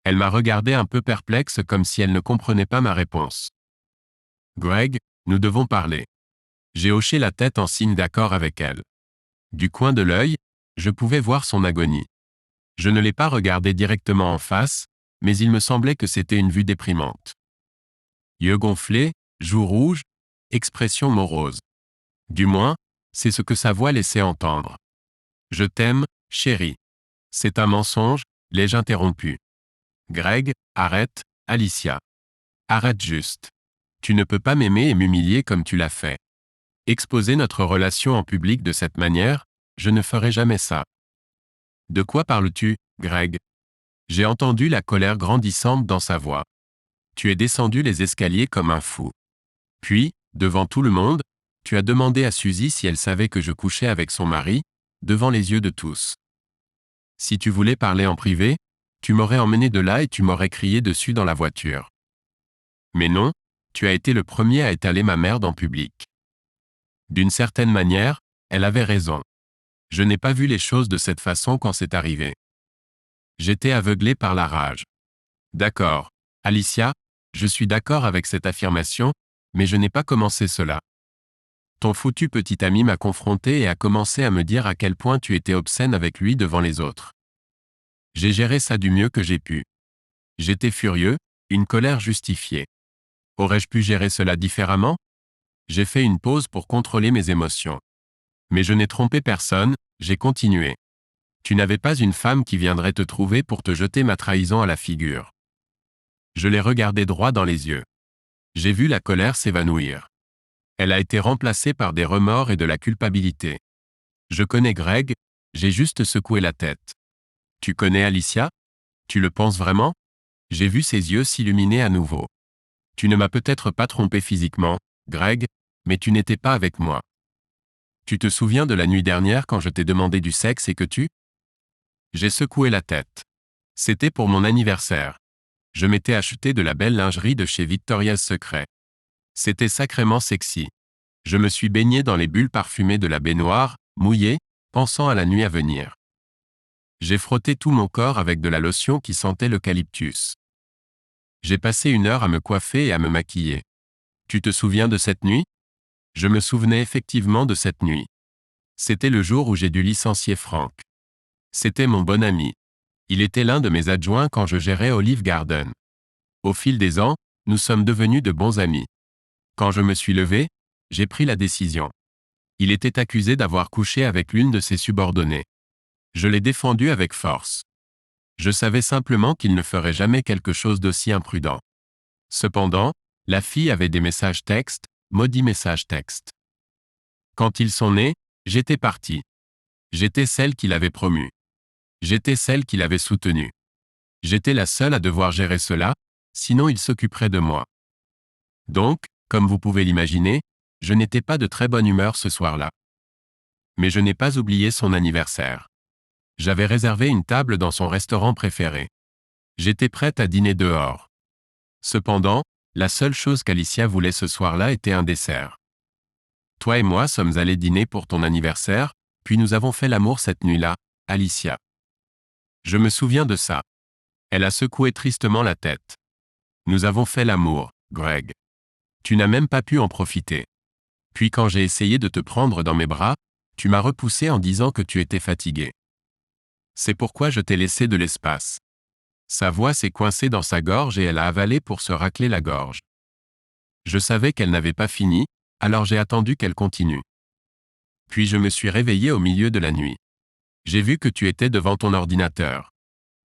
Elle m'a regardé un peu perplexe comme si elle ne comprenait pas ma réponse. Greg, nous devons parler. J'ai hoché la tête en signe d'accord avec elle. Du coin de l'œil, je pouvais voir son agonie. Je ne l'ai pas regardé directement en face, mais il me semblait que c'était une vue déprimante. Yeux gonflés, joues rouges, expression morose. Du moins, c'est ce que sa voix laissait entendre. Je t'aime, chérie. C'est un mensonge, l'ai-je interrompu. Greg, arrête, Alicia. Arrête juste. Tu ne peux pas m'aimer et m'humilier comme tu l'as fait. Exposer notre relation en public de cette manière, je ne ferai jamais ça. De quoi parles-tu, Greg? J'ai entendu la colère grandissante dans sa voix. Tu es descendu les escaliers comme un fou. Puis, devant tout le monde, tu as demandé à Suzy si elle savait que je couchais avec son mari, devant les yeux de tous. Si tu voulais parler en privé, tu m'aurais emmené de là et tu m'aurais crié dessus dans la voiture. Mais non, tu as été le premier à étaler ma merde en public. D'une certaine manière, elle avait raison. Je n'ai pas vu les choses de cette façon quand c'est arrivé. J'étais aveuglé par la rage. D'accord, Alicia, je suis d'accord avec cette affirmation, mais je n'ai pas commencé cela. Ton foutu petit ami m'a confronté et a commencé à me dire à quel point tu étais obscène avec lui devant les autres. J'ai géré ça du mieux que j'ai pu. J'étais furieux, une colère justifiée. Aurais-je pu gérer cela différemment? J'ai fait une pause pour contrôler mes émotions. Mais je n'ai trompé personne, j'ai continué. Tu n'avais pas une femme qui viendrait te trouver pour te jeter ma trahison à la figure. Je l'ai regardé droit dans les yeux. J'ai vu la colère s'évanouir. Elle a été remplacée par des remords et de la culpabilité. Je connais Greg, j'ai juste secoué la tête. Tu connais Alicia? Tu le penses vraiment? J'ai vu ses yeux s'illuminer à nouveau. Tu ne m'as peut-être pas trompé physiquement, Greg, mais tu n'étais pas avec moi. Tu te souviens de la nuit dernière quand je t'ai demandé du sexe et que tu? J'ai secoué la tête. C'était pour mon anniversaire. Je m'étais acheté de la belle lingerie de chez Victoria's Secret. C'était sacrément sexy. Je me suis baigné dans les bulles parfumées de la baignoire, mouillé, pensant à la nuit à venir. J'ai frotté tout mon corps avec de la lotion qui sentait l'eucalyptus. J'ai passé 1 heure à me coiffer et à me maquiller. Tu te souviens de cette nuit? Je me souvenais effectivement de cette nuit. C'était le jour où j'ai dû licencier Frank. C'était mon bon ami. Il était l'un de mes adjoints quand je gérais Olive Garden. Au fil des ans, nous sommes devenus de bons amis. Quand je me suis levé, j'ai pris la décision. Il était accusé d'avoir couché avec l'une de ses subordonnées. Je l'ai défendu avec force. Je savais simplement qu'il ne ferait jamais quelque chose d'aussi imprudent. Cependant, la fille avait des messages textes, maudits messages textes. Quand ils sont nés, j'étais parti. J'étais celle qu'il avait promue. J'étais celle qu'il avait soutenue. J'étais la seule à devoir gérer cela, sinon il s'occuperait de moi. Donc, comme vous pouvez l'imaginer, je n'étais pas de très bonne humeur ce soir-là. Mais je n'ai pas oublié son anniversaire. J'avais réservé une table dans son restaurant préféré. J'étais prête à dîner dehors. Cependant, la seule chose qu'Alicia voulait ce soir-là était un dessert. Toi et moi sommes allés dîner pour ton anniversaire, puis nous avons fait l'amour cette nuit-là, Alicia. Je me souviens de ça. Elle a secoué tristement la tête. Nous avons fait l'amour, Greg. Tu n'as même pas pu en profiter. Puis quand j'ai essayé de te prendre dans mes bras, tu m'as repoussé en disant que tu étais fatigué. C'est pourquoi je t'ai laissé de l'espace. Sa voix s'est coincée dans sa gorge et elle a avalé pour se racler la gorge. Je savais qu'elle n'avait pas fini, alors j'ai attendu qu'elle continue. Puis je me suis réveillé au milieu de la nuit. J'ai vu que tu étais devant ton ordinateur.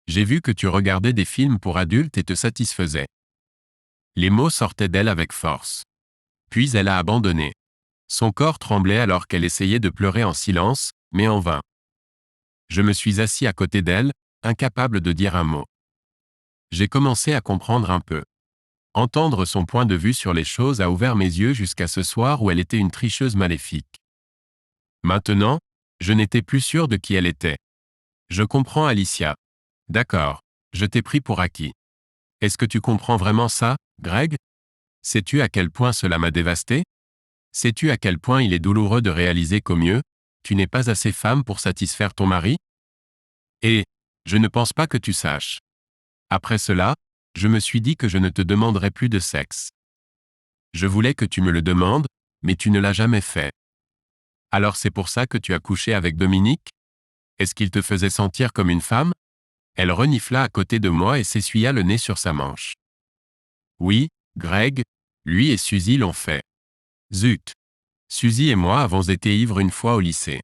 J'ai vu que tu regardais des films pour adultes et te satisfaisais. Les mots sortaient d'elle avec force. Puis elle a abandonné. Son corps tremblait alors qu'elle essayait de pleurer en silence, mais en vain. Je me suis assis à côté d'elle, incapable de dire un mot. J'ai commencé à comprendre un peu. Entendre son point de vue sur les choses a ouvert mes yeux jusqu'à ce soir où elle était une tricheuse maléfique. Maintenant, je n'étais plus sûr de qui elle était. Je comprends Alicia. D'accord, je t'ai pris pour acquis. Est-ce que tu comprends vraiment ça, Greg? Sais-tu à quel point cela m'a dévasté? Sais-tu à quel point il est douloureux de réaliser qu'au mieux, tu n'es pas assez femme pour satisfaire ton mari? Et, je ne pense pas que tu saches. Après cela, je me suis dit que je ne te demanderai plus de sexe. Je voulais que tu me le demandes, mais tu ne l'as jamais fait. Alors c'est pour ça que tu as couché avec Dominique? Est-ce qu'il te faisait sentir comme une femme? Elle renifla à côté de moi et s'essuya le nez sur sa manche. Oui, Greg, lui et Suzy l'ont fait. Zut! Suzy et moi avons été ivres une fois au lycée.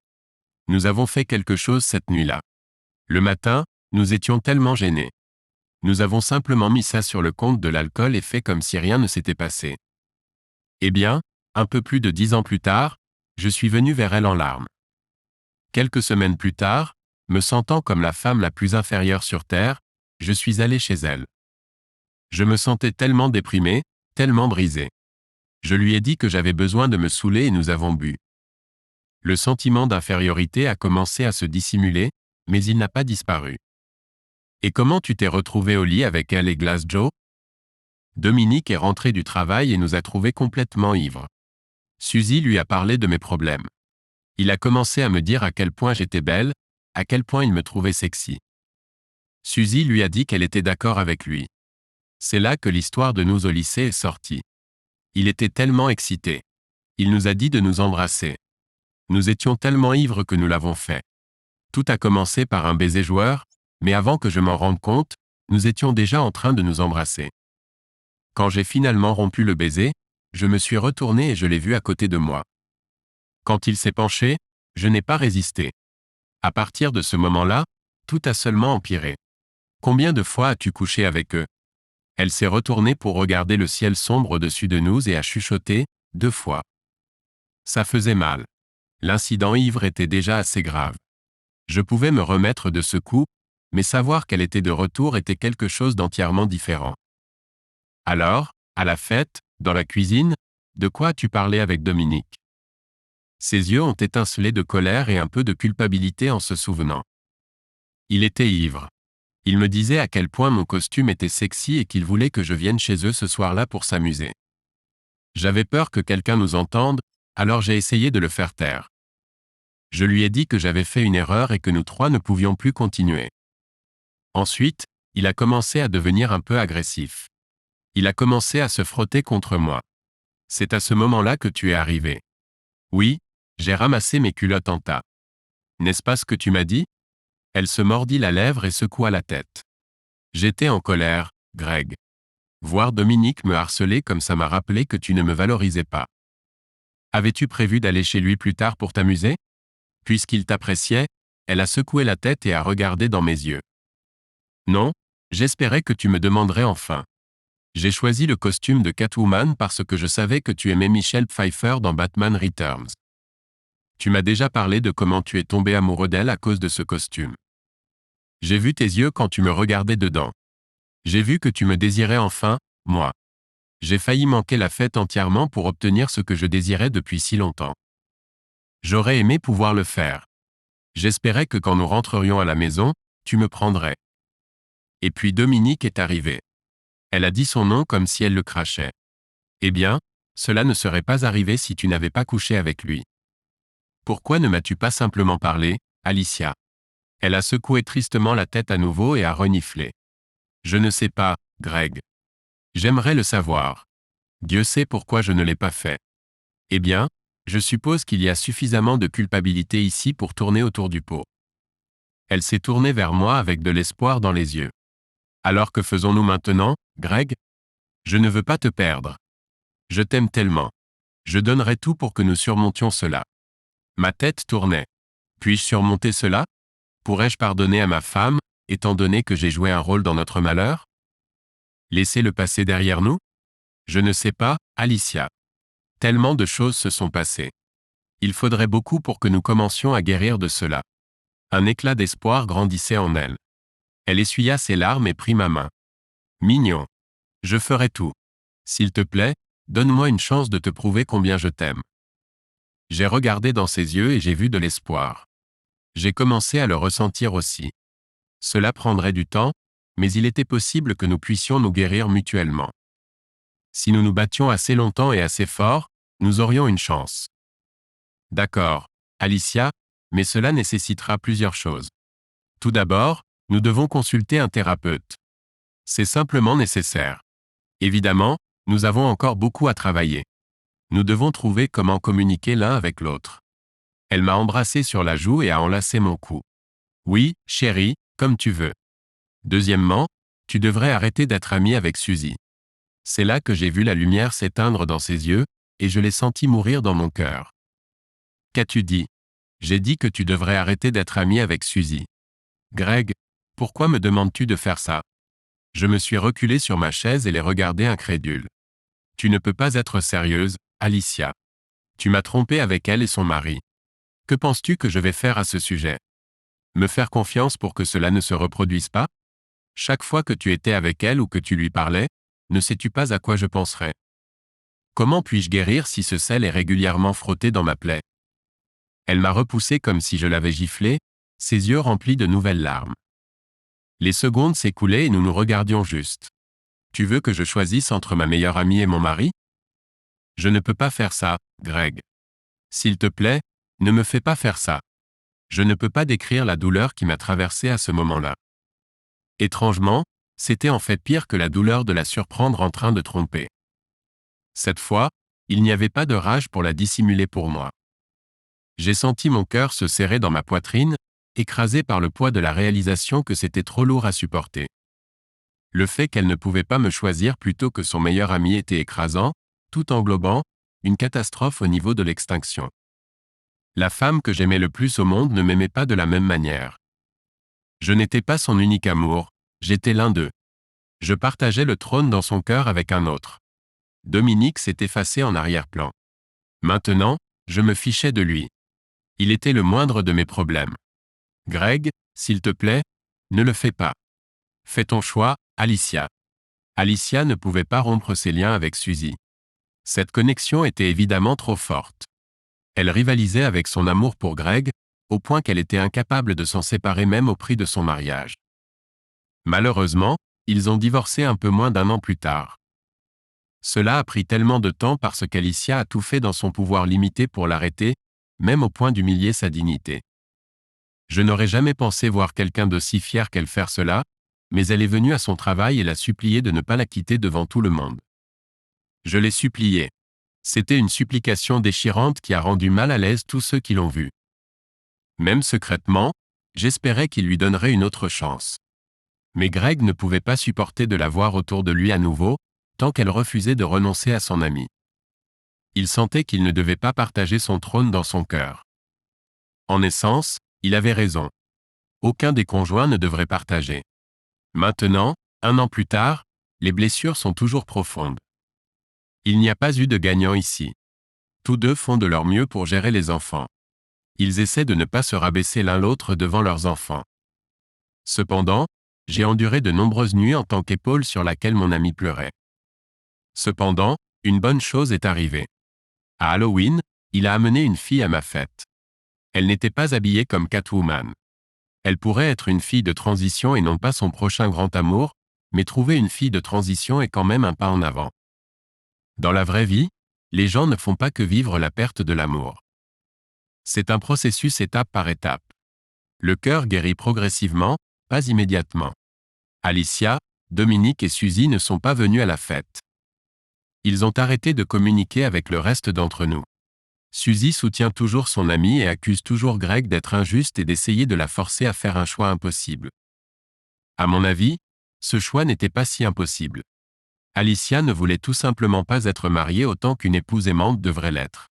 Nous avons fait quelque chose cette nuit-là. Le matin, nous étions tellement gênés. Nous avons simplement mis ça sur le compte de l'alcool et fait comme si rien ne s'était passé. Eh bien, un peu plus de 10 ans plus tard, je suis venu vers elle en larmes. Quelques semaines plus tard, me sentant comme la femme la plus inférieure sur Terre, je suis allé chez elle. Je me sentais tellement déprimé, tellement brisé. Je lui ai dit que j'avais besoin de me saouler et nous avons bu. Le sentiment d'infériorité a commencé à se dissimuler, mais il n'a pas disparu. Et comment tu t'es retrouvé au lit avec elle et Glass Joe? Dominique est rentré du travail et nous a trouvés complètement ivres. Suzy lui a parlé de mes problèmes. Il a commencé à me dire à quel point j'étais belle, à quel point il me trouvait sexy. Suzy lui a dit qu'elle était d'accord avec lui. C'est là que l'histoire de nous au lycée est sortie. Il était tellement excité. Il nous a dit de nous embrasser. Nous étions tellement ivres que nous l'avons fait. Tout a commencé par un baiser joueur, mais avant que je m'en rende compte, nous étions déjà en train de nous embrasser. Quand j'ai finalement rompu le baiser, je me suis retourné et je l'ai vu à côté de moi. Quand il s'est penché, je n'ai pas résisté. À partir de ce moment-là, tout a seulement empiré. Combien de fois as-tu couché avec eux? Elle s'est retournée pour regarder le ciel sombre au-dessus de nous et a chuchoté, 2 fois. Ça faisait mal. L'incident ivre était déjà assez grave. Je pouvais me remettre de ce coup, mais savoir qu'elle était de retour était quelque chose d'entièrement différent. Alors, à la fête, dans la cuisine, de quoi as-tu parlé avec Dominique? Ses yeux ont étincelé de colère et un peu de culpabilité en se souvenant. Il était ivre. Il me disait à quel point mon costume était sexy et qu'il voulait que je vienne chez eux ce soir-là pour s'amuser. J'avais peur que quelqu'un nous entende, alors j'ai essayé de le faire taire. Je lui ai dit que j'avais fait une erreur et que nous trois ne pouvions plus continuer. Ensuite, il a commencé à devenir un peu agressif. Il a commencé à se frotter contre moi. C'est à ce moment-là que tu es arrivé. Oui, j'ai ramassé mes culottes en tas. N'est-ce pas ce que tu m'as dit? Elle se mordit la lèvre et secoua la tête. J'étais en colère, Greg. Voir Dominique me harceler comme ça m'a rappelé que tu ne me valorisais pas. Avais-tu prévu d'aller chez lui plus tard pour t'amuser? Puisqu'il t'appréciait, elle a secoué la tête et a regardé dans mes yeux. Non, j'espérais que tu me demanderais enfin. J'ai choisi le costume de Catwoman parce que je savais que tu aimais Michelle Pfeiffer dans Batman Returns. Tu m'as déjà parlé de comment tu es tombé amoureux d'elle à cause de ce costume. J'ai vu tes yeux quand tu me regardais dedans. J'ai vu que tu me désirais enfin, moi. J'ai failli manquer la fête entièrement pour obtenir ce que je désirais depuis si longtemps. J'aurais aimé pouvoir le faire. J'espérais que quand nous rentrerions à la maison, tu me prendrais. Et puis Dominique est arrivée. Elle a dit son nom comme si elle le crachait. Eh bien, cela ne serait pas arrivé si tu n'avais pas couché avec lui. Pourquoi ne m'as-tu pas simplement parlé, Alicia? Elle a secoué tristement la tête à nouveau et a reniflé. Je ne sais pas, Greg. J'aimerais le savoir. Dieu sait pourquoi je ne l'ai pas fait. Eh bien, je suppose qu'il y a suffisamment de culpabilité ici pour tourner autour du pot. Elle s'est tournée vers moi avec de l'espoir dans les yeux. Alors que faisons-nous maintenant, Greg? Je ne veux pas te perdre. Je t'aime tellement. Je donnerai tout pour que nous surmontions cela. Ma tête tournait. Puis-je surmonter cela? Pourrais-je pardonner à ma femme, étant donné que j'ai joué un rôle dans notre malheur? Laisser le passé derrière nous? Je ne sais pas, Alicia. Tellement de choses se sont passées. Il faudrait beaucoup pour que nous commencions à guérir de cela. Un éclat d'espoir grandissait en elle. Elle essuya ses larmes et prit ma main. Mignon. Je ferai tout. S'il te plaît, donne-moi une chance de te prouver combien je t'aime. J'ai regardé dans ses yeux et j'ai vu de l'espoir. J'ai commencé à le ressentir aussi. Cela prendrait du temps, mais il était possible que nous puissions nous guérir mutuellement. Si nous nous battions assez longtemps et assez fort, nous aurions une chance. D'accord, Alicia, mais cela nécessitera plusieurs choses. Tout d'abord, nous devons consulter un thérapeute. C'est simplement nécessaire. Évidemment, nous avons encore beaucoup à travailler. Nous devons trouver comment communiquer l'un avec l'autre. Elle m'a embrassé sur la joue et a enlacé mon cou. Oui, chérie, comme tu veux. Deuxièmement, tu devrais arrêter d'être amie avec Suzy. C'est là que j'ai vu la lumière s'éteindre dans ses yeux, et je l'ai senti mourir dans mon cœur. Qu'as-tu dit? J'ai dit que tu devrais arrêter d'être amie avec Suzy. Greg, pourquoi me demandes-tu de faire ça? Je me suis reculé sur ma chaise et les regardai incrédule. Tu ne peux pas être sérieuse, Alicia. Tu m'as trompé avec elle et son mari. Que penses-tu que je vais faire à ce sujet? Me faire confiance pour que cela ne se reproduise pas? Chaque fois que tu étais avec elle ou que tu lui parlais, ne sais-tu pas à quoi je penserais? Comment puis-je guérir si ce sel est régulièrement frotté dans ma plaie? Elle m'a repoussé comme si je l'avais giflé, ses yeux remplis de nouvelles larmes. Les secondes s'écoulaient et nous nous regardions juste. Tu veux que je choisisse entre ma meilleure amie et mon mari? Je ne peux pas faire ça, Greg. S'il te plaît, ne me fais pas faire ça. Je ne peux pas décrire la douleur qui m'a traversé à ce moment-là. Étrangement, c'était en fait pire que la douleur de la surprendre en train de tromper. Cette fois, il n'y avait pas de rage pour la dissimuler pour moi. J'ai senti mon cœur se serrer dans ma poitrine, écrasé par le poids de la réalisation que c'était trop lourd à supporter. Le fait qu'elle ne pouvait pas me choisir plutôt que son meilleur ami était écrasant, tout englobant, une catastrophe au niveau de l'extinction. La femme que j'aimais le plus au monde ne m'aimait pas de la même manière. Je n'étais pas son unique amour, j'étais l'un d'eux. Je partageais le trône dans son cœur avec un autre. Dominique s'est effacé en arrière-plan. Maintenant, je me fichais de lui. Il était le moindre de mes problèmes. Greg, s'il te plaît, ne le fais pas. Fais ton choix, Alicia. Alicia ne pouvait pas rompre ses liens avec Suzy. Cette connexion était évidemment trop forte. Elle rivalisait avec son amour pour Greg, au point qu'elle était incapable de s'en séparer même au prix de son mariage. Malheureusement, ils ont divorcé un peu moins d'1 an plus tard. Cela a pris tellement de temps parce qu'Alicia a tout fait dans son pouvoir limité pour l'arrêter, même au point d'humilier sa dignité. Je n'aurais jamais pensé voir quelqu'un d'aussi fier qu'elle faire cela, mais elle est venue à son travail et l'a supplié de ne pas la quitter devant tout le monde. Je l'ai supplié. C'était une supplication déchirante qui a rendu mal à l'aise tous ceux qui l'ont vue. Même secrètement, J'espérais qu'il lui donnerait une autre chance. Mais Greg ne pouvait pas supporter de la voir autour de lui à nouveau, tant qu'elle refusait de renoncer à son ami. Il sentait qu'il ne devait pas partager son trône dans son cœur. En essence, il avait raison. Aucun des conjoints ne devrait partager. Maintenant, 1 an plus tard, les blessures sont toujours profondes. Il n'y a pas eu de gagnant ici. Tous deux font de leur mieux pour gérer les enfants. Ils essaient de ne pas se rabaisser l'un l'autre devant leurs enfants. Cependant, j'ai enduré de nombreuses nuits en tant qu'épaule sur laquelle mon ami pleurait. Cependant, une bonne chose est arrivée. À Halloween, il a amené une fille à ma fête. Elle n'était pas habillée comme Catwoman. Elle pourrait être une fille de transition et non pas son prochain grand amour, mais trouver une fille de transition est quand même un pas en avant. Dans la vraie vie, les gens ne font pas que vivre la perte de l'amour. C'est un processus étape par étape. Le cœur guérit progressivement, pas immédiatement. Alicia, Dominique et Suzy ne sont pas venus à la fête. Ils ont arrêté de communiquer avec le reste d'entre nous. Suzy soutient toujours son amie et accuse toujours Greg d'être injuste et d'essayer de la forcer à faire un choix impossible. À mon avis, ce choix n'était pas si impossible. Alicia ne voulait tout simplement pas être mariée autant qu'une épouse aimante devrait l'être.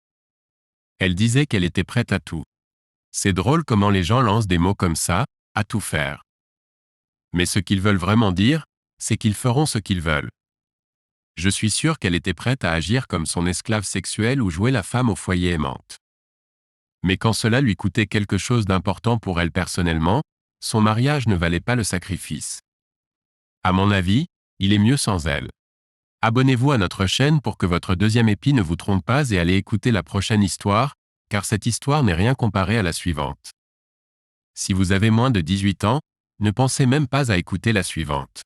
Elle disait qu'elle était prête à tout. C'est drôle comment les gens lancent des mots comme ça, à tout faire. Mais ce qu'ils veulent vraiment dire, c'est qu'ils feront ce qu'ils veulent. Je suis sûr qu'elle était prête à agir comme son esclave sexuelle ou jouer la femme au foyer aimante. Mais quand cela lui coûtait quelque chose d'important pour elle personnellement, son mariage ne valait pas le sacrifice. À mon avis, il est mieux sans elle. Abonnez-vous à notre chaîne pour que votre deuxième épi ne vous trompe pas et allez écouter la prochaine histoire, car cette histoire n'est rien comparée à la suivante. Si vous avez moins de 18 ans, ne pensez même pas à écouter la suivante.